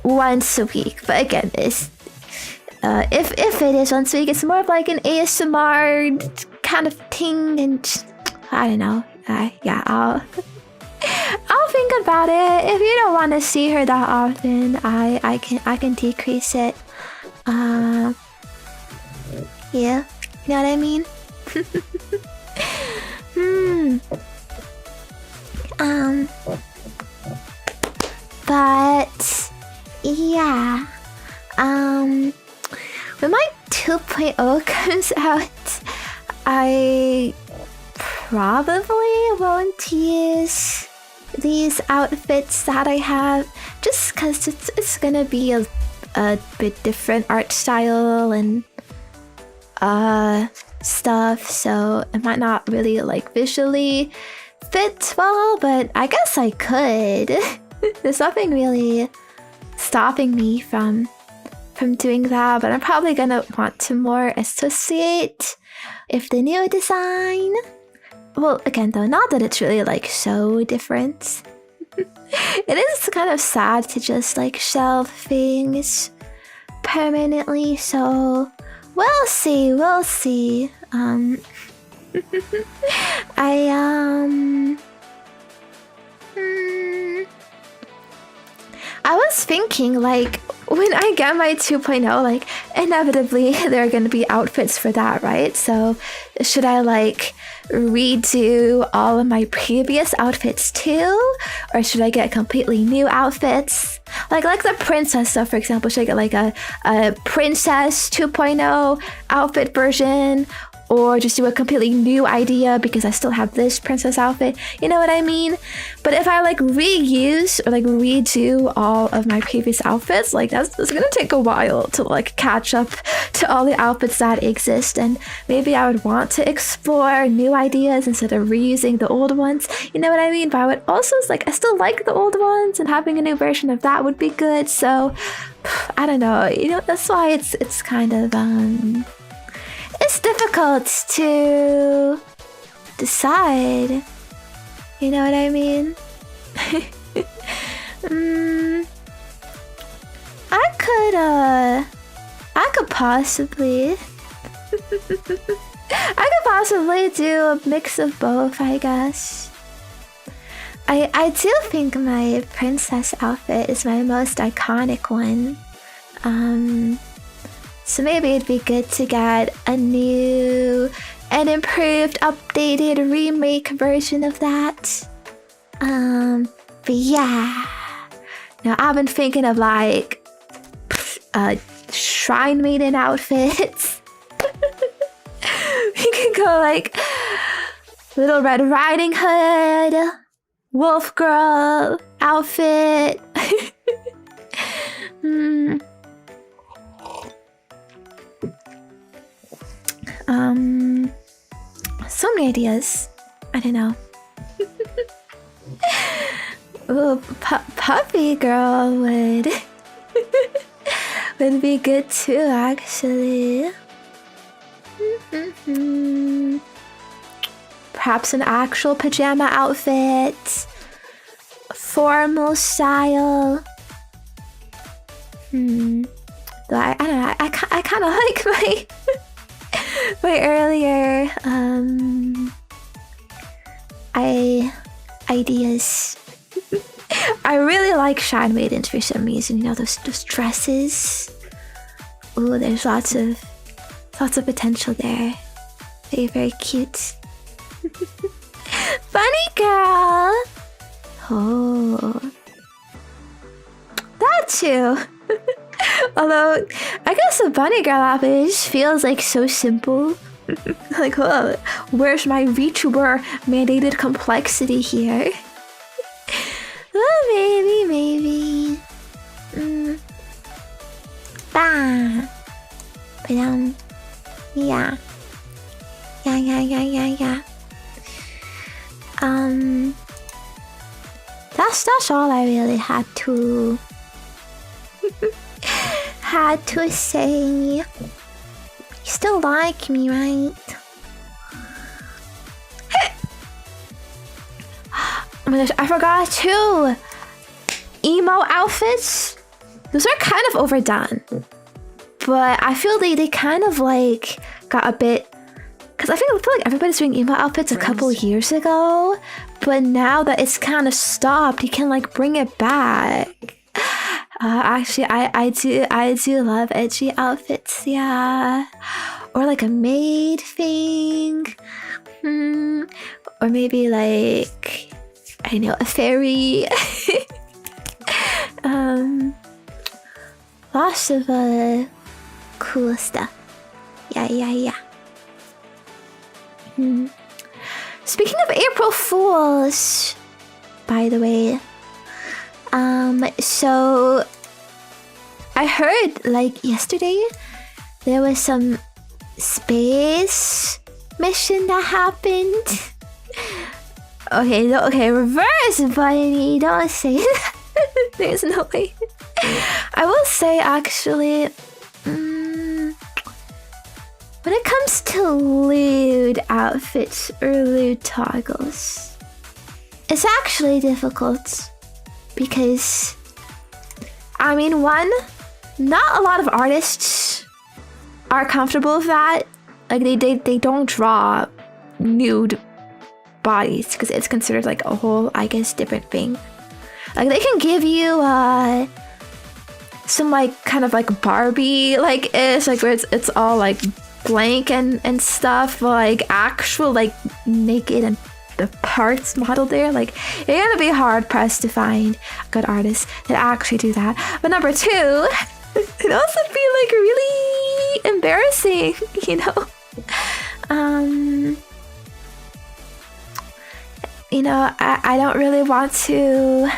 once a week. But again, it's if it is once a week, it's more of like an ASMR kind of thing, and I don't know. Yeah, I'll think about it. If you don't want to see her that often, I can decrease it. Yeah, you know what I mean? But yeah, when my 2.0 comes out, I probably won't use these outfits that I have, just because it's gonna be a bit different art style and stuff, so it might not really like visually fit well, but I guess I could. There's nothing really stopping me from doing that, but I'm probably gonna want to more associate with the new design. Well, again though, not that it's really like so different. It is kind of sad to just like shelve things permanently, so we'll see. I was thinking, like, when I get my 2.0, like, inevitably there are going to be outfits for that, right? So should I, like, redo all of my previous outfits too? Or should I get completely new outfits? Like the princess stuff, for example. Should I get, like, a princess 2.0 outfit version? Or just do a completely new idea because I still have this princess outfit. You know what I mean? But if I like reuse or like redo all of my previous outfits, like that's gonna take a while to like catch up to all the outfits that exist. And maybe I would want to explore new ideas instead of reusing the old ones. You know what I mean? But I would also, like, I still like the old ones, and having a new version of that would be good. So I don't know. You know, that's why it's kind of it's difficult to decide. You know what I mean? I could possibly do a mix of both, I guess. I do think my princess outfit is my most iconic one. So maybe it'd be good to get a new and improved, updated remake version of that. But yeah. Now I've been thinking of like shrine maiden outfits. We could go like Little Red Riding Hood, Wolf Girl outfit. So many ideas. I don't know. Ooh, puppy girl would be good too, actually. Perhaps an actual pajama outfit, formal style. Though I don't know. I kind of like my earlier ideas. I really like Shine Maidens for some reason. You know, those dresses. Ooh, there's lots of potential there. Very, very cute. Bunny girl. Oh, that too. Although I guess a bunny girl outfit just feels like so simple. Like, oh, where's my VTuber mandated complexity here? Oh, maybe. Bah. But yeah. That's all I really had to say. You still like me, right? Oh my gosh, I forgot too. Emo outfits. Those are kind of overdone, but I feel they kind of like got a bit. Cause I feel like everybody's doing emo outfits a couple years ago, but now that it's kind of stopped, you can like bring it back. Actually, I do love edgy outfits, yeah. Or like a maid thing, or maybe like I know, a fairy. Lots of cool stuff. Yeah. Speaking of April Fools, by the way, so I heard like yesterday there was some space mission that happened. Okay, reverse bunny, don't say that. There's no way. I will say actually, when it comes to lewd outfits or lewd toggles, it's actually difficult because, I mean, one, not a lot of artists are comfortable with that. Like they don't draw nude bodies because it's considered like a whole, I guess, different thing. Like they can give you some like kind of like Barbie like ish, like where it's all like blank and stuff, like actual like naked and the parts modeled there. Like you're gonna be hard pressed to find good artists that actually do that. But number two, it also be like really embarrassing, you know. You know, I don't really want to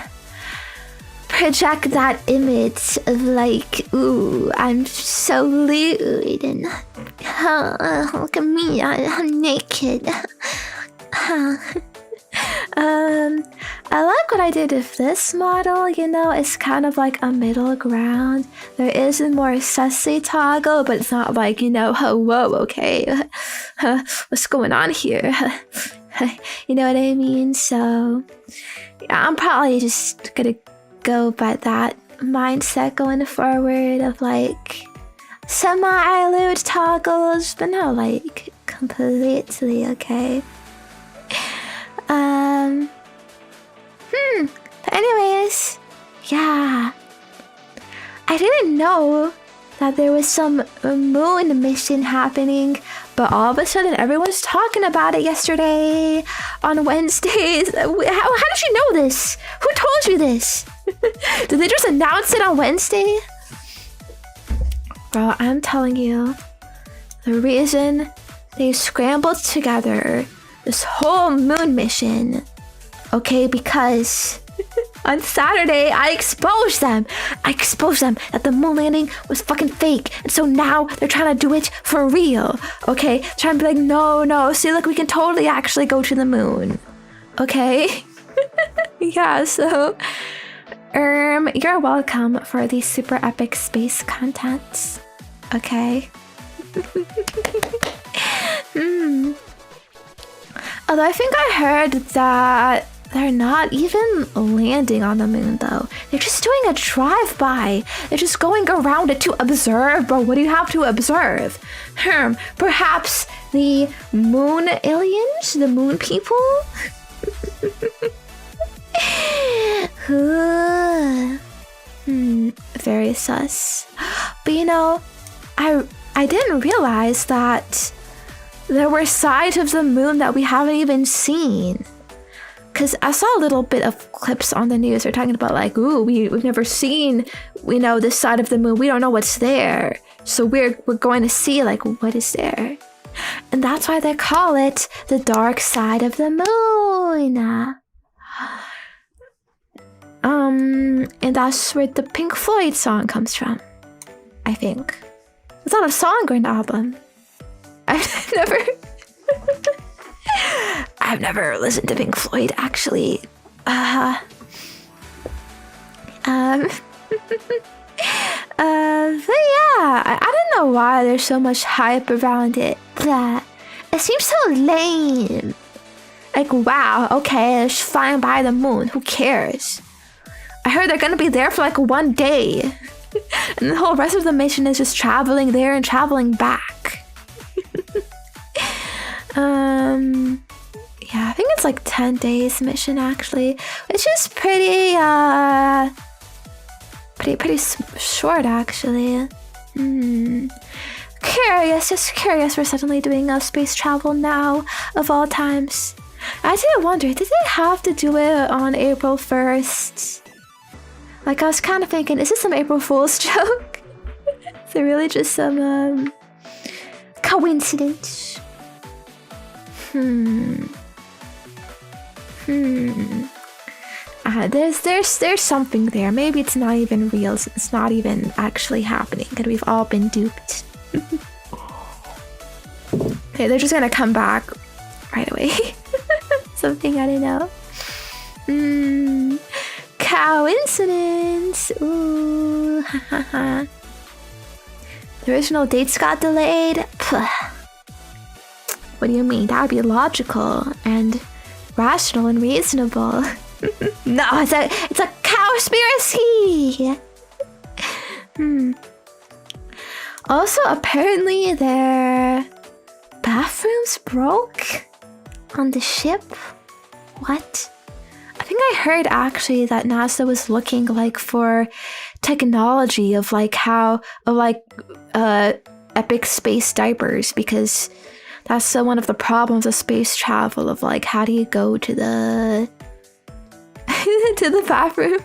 project that image of like, ooh, I'm so lewd and look at me, I'm naked. I like what I did with this model, you know, it's kind of like a middle ground. There is a more sussy toggle, but it's not like, you know, oh, whoa, okay, what's going on here? You know what I mean? So yeah, I'm probably just gonna go by that mindset going forward of like semi-lewd toggles, but not like completely, okay? I didn't know that there was some moon mission happening, but all of a sudden everyone's talking about it yesterday on Wednesdays. How did you know this? Who told you this? Did they just announce it on Wednesday? Bro, I'm telling you, the reason they scrambled together this whole moon mission, okay, because on Saturday, I exposed them that the moon landing was fucking fake. And so now they're trying to do it for real, okay? Trying to be like, no, see, look, we can totally actually go to the moon, okay? Yeah, so, you're welcome for these super epic space contents, okay? Although I think I heard that they're not even landing on the moon, though. They're just doing a drive-by. They're just going around it to observe. But what do you have to observe? Perhaps the moon aliens? The moon people? Very sus. But you know, I didn't realize that there were sides of the moon that we haven't even seen. Because I saw a little bit of clips on the news. They're talking about like, ooh, we've never seen, this side of the moon. We don't know what's there. So we're going to see like what is there. And that's why they call it the dark side of the moon. And that's where the Pink Floyd song comes from, I think. It's not a song or an album. I've never listened to Pink Floyd, actually. But yeah, I don't know why there's so much hype around it. It seems so lame. Like, wow, okay, it's flying by the moon. Who cares? I heard they're gonna be there for like 1 day. And the whole rest of the mission is just traveling there and traveling back. Yeah, I think it's like 10 days mission actually, which is pretty short actually. Just curious we're suddenly doing space travel now, of all times. I did wonder, did they have to do it on April 1st? Like, I was kind of thinking, is this some April Fool's joke? Is it really just some coincidence? There's something there. Maybe it's not even real. It's not even actually happening, and we've all been duped. Okay, they're just gonna come back right away. Something I didn't know. Coincidence. Ooh, hahaha. The original dates got delayed. Puh. What do you mean? That would be logical and rational and reasonable. No, it's a cowspiracy. Also, apparently their bathrooms broke on the ship. What? I think I heard actually that NASA was looking like for technology of like epic space diapers, because that's one of the problems of space travel, of like, how do you go to the to the bathroom?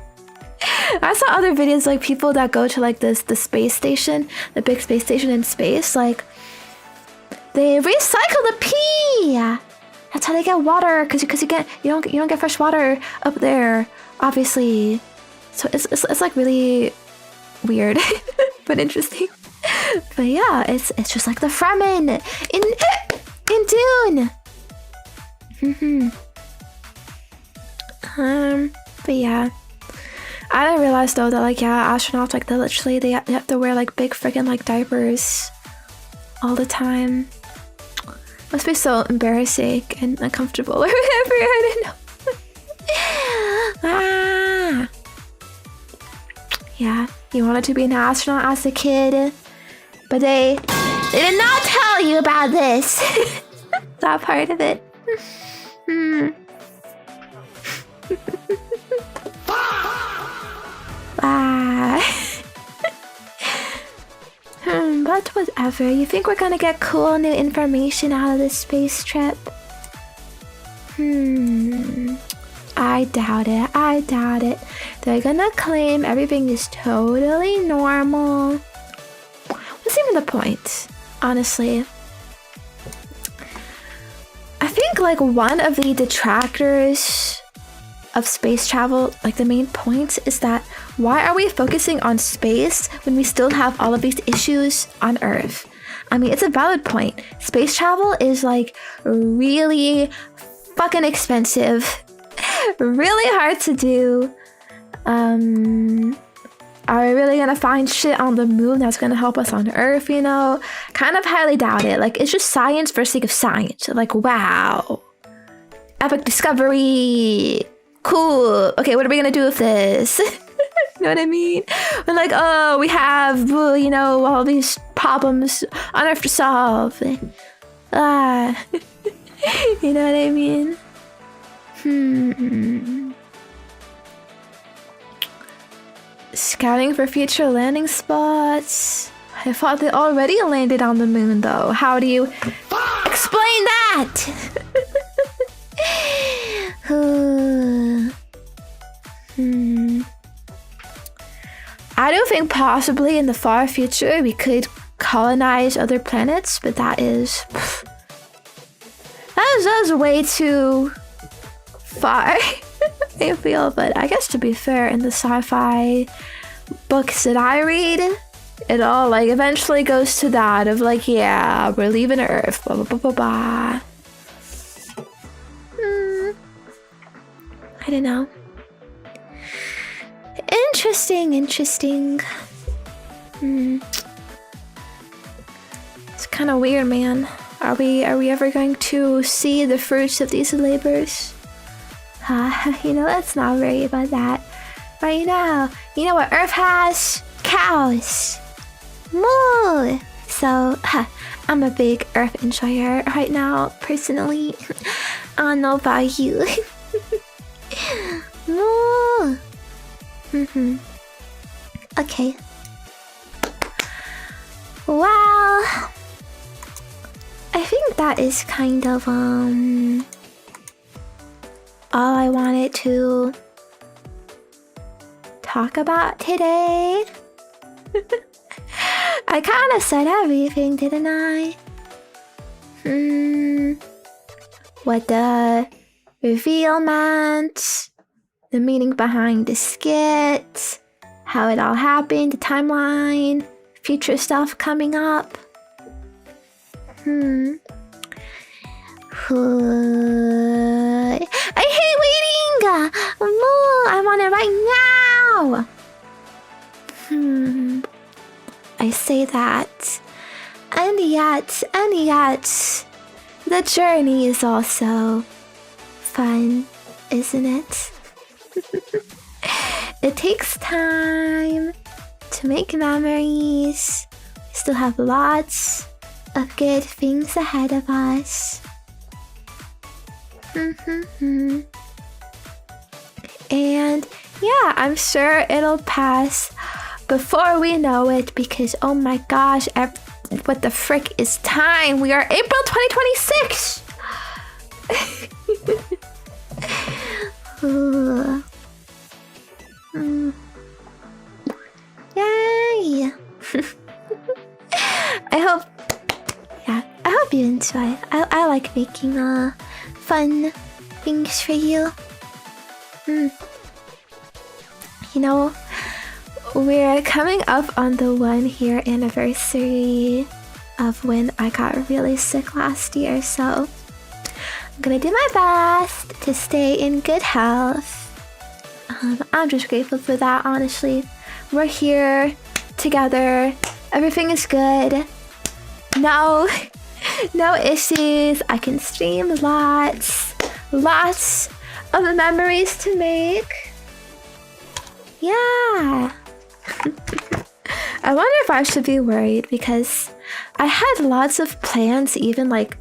I saw other videos like people that go to like the space station, the big space station in space, like they recycle the pee. That's how they get water, because you don't get fresh water up there, obviously. So it's like really weird, but interesting. But yeah, it's just like the Fremen in Dune. But yeah, I didn't realize though that like, yeah, astronauts like they have to wear like big freaking like diapers all the time. Must be so embarrassing and uncomfortable or whatever. I don't know. Yeah, you wanted to be an astronaut as a kid, but they did not tell you about this. That part of it. But whatever. You think we're gonna get cool new information out of this space trip? I doubt it. I doubt it. They're gonna claim everything is totally normal. What's even the point? Honestly. I think like one of the detractors of space travel, like the main point is that why are we focusing on space when we still have all of these issues on Earth? I mean, it's a valid point. Space travel is like really fucking expensive, really hard to do. Are we really gonna find shit on the moon that's gonna help us on Earth, you know? Kind of highly doubt it. Like, it's just science for the sake of science. Like, wow. Epic discovery. Cool. Okay, what are we gonna do with this? You know what I mean? We're like, oh, we have, you know, all these problems on Earth to solve. You know what I mean? Scouting for future landing spots. I thought they already landed on the moon, though. How do you explain that? I do think possibly in the far future we could colonize other planets, but that is way too far. I feel, but I guess to be fair, in the sci-fi books that I read, it all like eventually goes to that of like, yeah, we're leaving Earth, blah blah blah blah blah. I don't know. Interesting. It's kind of weird, man. Are we ever going to see the fruits of these labors? You know, let's not worry about that right now. You know what Earth has? Cows. Moo. So, I'm a big Earth enjoyer right now, personally. I don't know about you. Moo. Okay. Well, I think that is kind of all I wanted to talk about today. I kind of said everything, didn't I? What the revealment, the meaning behind the skit, how it all happened, the timeline, future stuff coming up. I hate waiting! I want it right now! I say that. And yet, the journey is also fun, isn't it? It takes time to make memories. We still have lots of good things ahead of us. And yeah, I'm sure it'll pass before we know it, because oh my gosh, what the frick is time? We are April 2026! Yay! I hope you enjoy. I like making fun things for you. You know, we're coming up on the 1-year anniversary of when I got really sick last year, so I'm gonna do my best to stay in good health. I'm just grateful for that, honestly. We're here together. Everything is good. No issues. I can stream lots of memories to make. Yeah. I wonder if I should be worried, because I had lots of plans, even like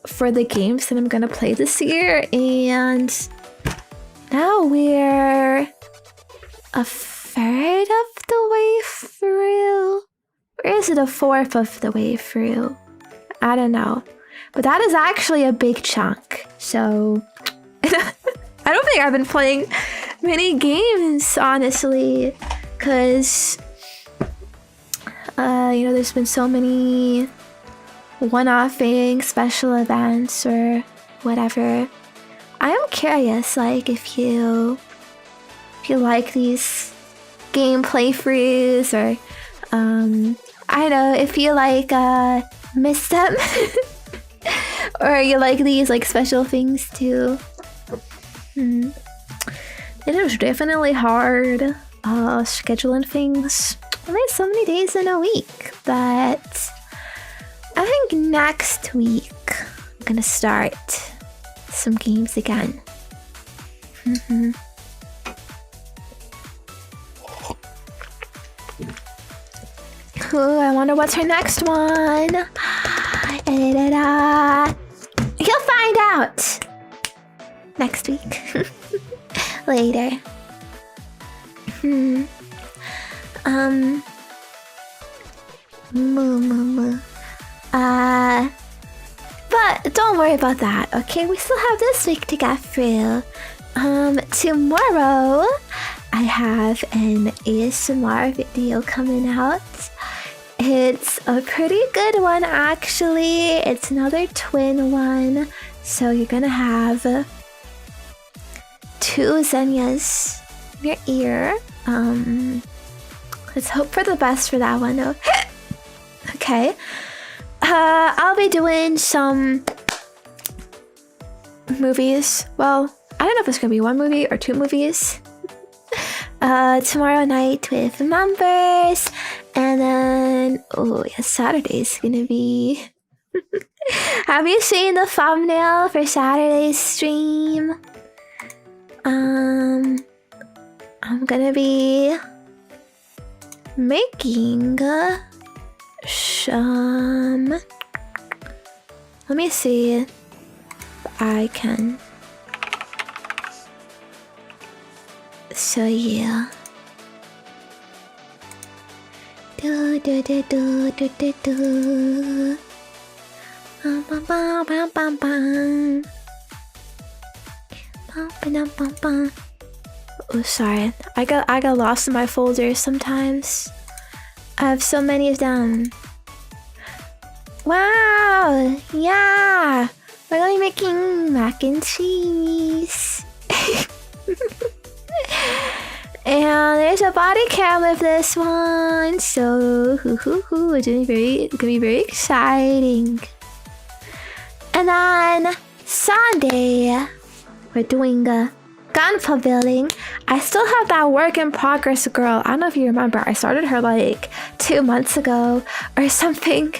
for the games that I'm gonna play this year, and now we're a third of the way through Or is it a fourth of the way through? I don't know. But that is actually a big chunk. So I don't think I've been playing many games, honestly. Because, there's been so many one-off things, special events, or whatever. I am curious, like, if you like these game playthroughs, or I don't know, if you like miss them, or you like these like special things too. It is definitely hard scheduling things. Only so many days in a week, but I think next week I'm gonna start some games again. Ooh, I wonder what's her next one. You'll find out next week. Later. But don't worry about that, okay? We still have this week to get through. Tomorrow I have an ASMR video coming out. It's a pretty good one, actually. It's another twin one. So you're gonna have 2 Zenyas in your ear. Let's hope for the best for that one, though. Okay. I'll be doing some movies. Well, I don't know if it's gonna be 1 movie or 2 movies. Tomorrow night with members, and then Saturday's gonna be. Have you seen the thumbnail for Saturday's stream? I'm gonna be making some. Let me see if I can. So yeah. Do do do do do do do. Bum bum bum bum bum bum. Bum bum bum bum. Oh, sorry. I got lost in my folders sometimes. I have so many of them. Wow! Yeah! We're gonna be making mac and cheese. And there's a body cam with this one, so it's gonna be very exciting. And then Sunday, we're doing a gunpla building. I still have that work in progress girl. I don't know if you remember. I started her like 2 months ago or something.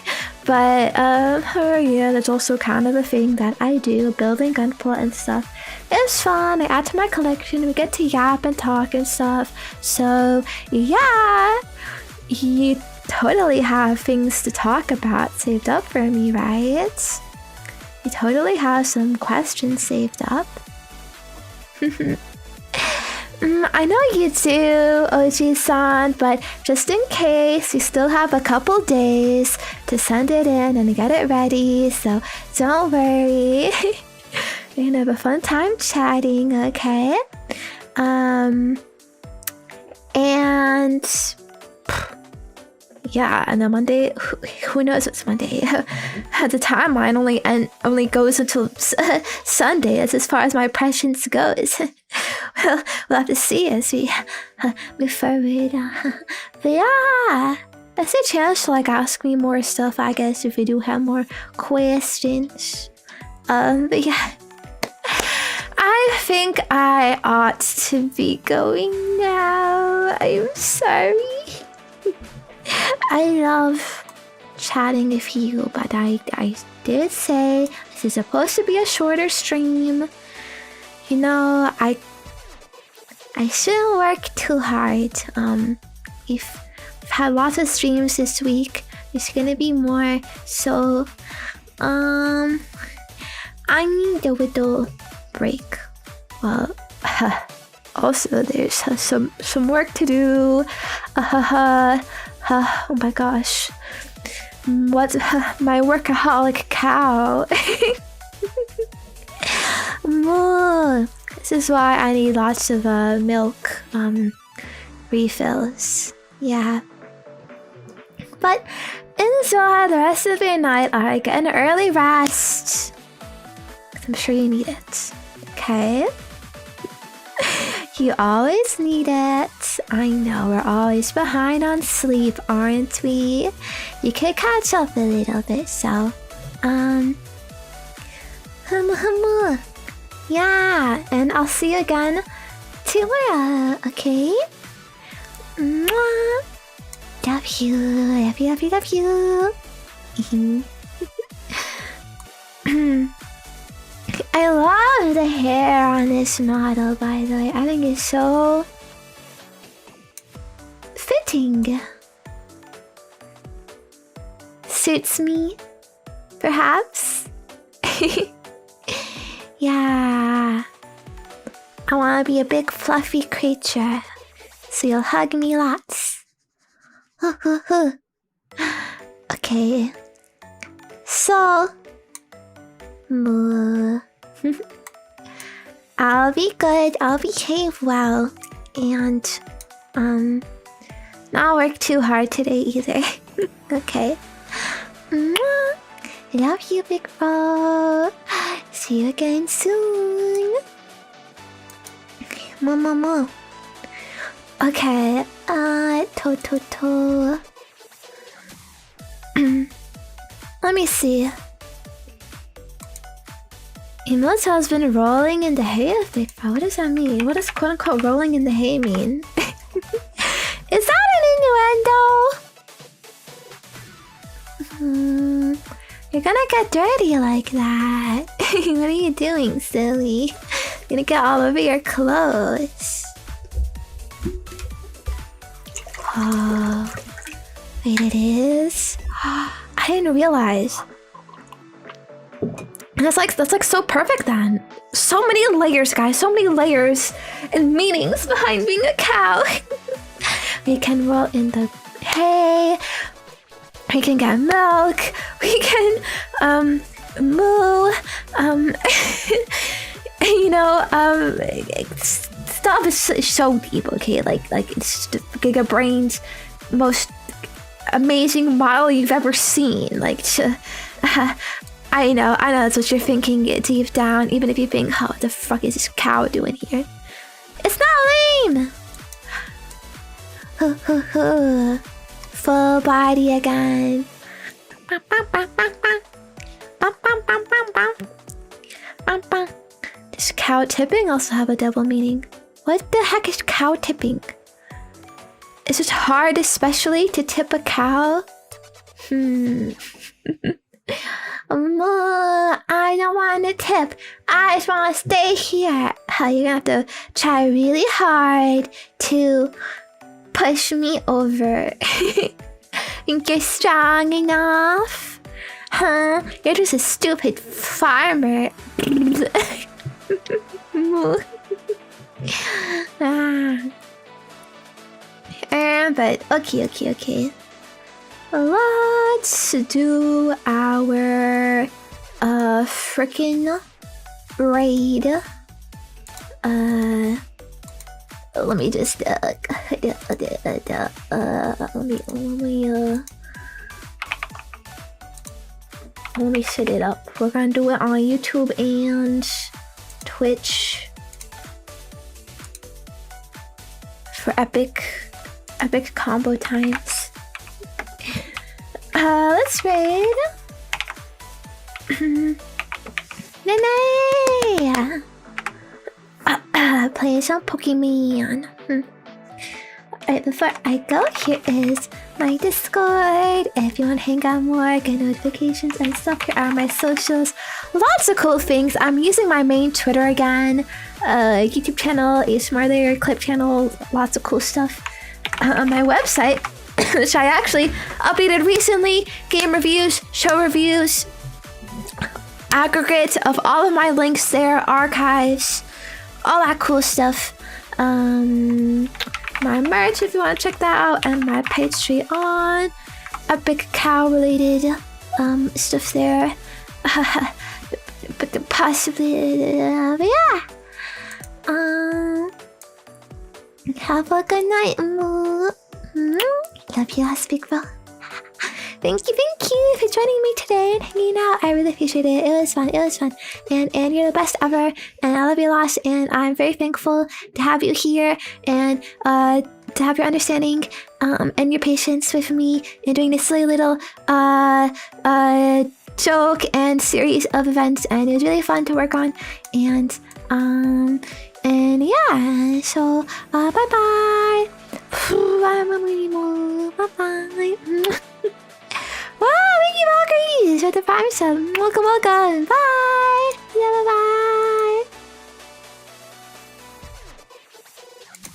But yeah, that's also kind of a thing that I do, building gunpla and stuff. It's fun. I add to my collection. We get to yap and talk and stuff. So yeah, you totally have things to talk about saved up for me, right? You totally have some questions saved up. I know you do, OG-san, but just in case, you still have a couple days to send it in and get it ready, so don't worry. We're gonna have a fun time chatting, okay? And yeah, and then Monday, who knows what's Monday? The timeline only goes until Sunday. That's as far as my prescience goes. We'll have to see as we move forward. But yeah, that's a chance to like ask me more stuff, I guess, if you do have more questions. But yeah, I think I ought to be going now. I'm sorry. I love chatting with you, but I did say this is supposed to be a shorter stream. You know, I shouldn't work too hard. If I've had lots of streams this week, there's gonna be more. So, I need a little break. Well, also there's some work to do. Oh my gosh. What's my workaholic cow? Moo. This is why I need lots of milk refills. Yeah. But enjoy the rest of your night. Alright, get an early rest. I'm sure you need it. Okay? You always need it. I know, we're always behind on sleep, aren't we? You could catch up a little bit, so... Yeah, and I'll see you again tomorrow, okay? Mwah. Love you, love you, love you, love you. I love the hair on this model, by the way. I think it's so fitting. Suits me, perhaps. Yeah. I want to be a big fluffy creature, so you'll hug me lots. Okay. So, moo. I'll be good, I'll behave well, and not work too hard today either. Okay. Love you, big bro. See you again soon. Moo. Okay, to. Let me see. Emo's has been rolling in the hay a bit. What does that mean? What does quote unquote rolling in the hay mean? Is that an innuendo? You're gonna get dirty like that. What are you doing, silly? You're gonna get all over your clothes. Oh, wait, it is? I didn't realize. That's like so perfect then. So many layers, guys. So many layers and meanings behind being a cow. We can roll in the hay. We can get milk. We can moo. You know, stuff is so deep. Okay, like it's Giga Brain's most amazing model you've ever seen. Like. I know that's what you're thinking deep down, even if you think, oh, what the fuck is this cow doing here? It's not lame! Full body again. Does cow tipping also have a double meaning? What the heck is cow tipping? Is it hard especially to tip a cow? I don't want to tip. I just want to stay here. You're gonna have to try really hard to push me over. Think you're strong enough? Huh? You're just a stupid farmer. But okay. Let's do our frickin' raid. Let me just let me set it up. We're gonna do it on YouTube and Twitch for epic combo times. Let's raid. Nene! Playing some Pokemon. Alright, before I go, here is my Discord. If you want to hang out more, get notifications and stuff, here are my socials. Lots of cool things. I'm using my main Twitter again. YouTube channel, ASMR there, clip channel, lots of cool stuff. On my website, which I actually updated recently, game reviews, show reviews, aggregate of all of my links there, archives, all that cool stuff. my merch if you want to check that out, and my Patreon. A big cow related stuff there. But possibly, but yeah. Have a good night. Love you, big bro. Thank you for joining me today and hanging out. I really appreciate it. It was fun. And you're the best ever. And I love you lots. And I'm very thankful to have you here and to have your understanding and your patience with me in doing this silly little joke and series of events. And it was really fun to work on. And yeah. So bye bye. Bye bye. Wow, thank you, Valkyries, for the prime sub. Welcome. Bye.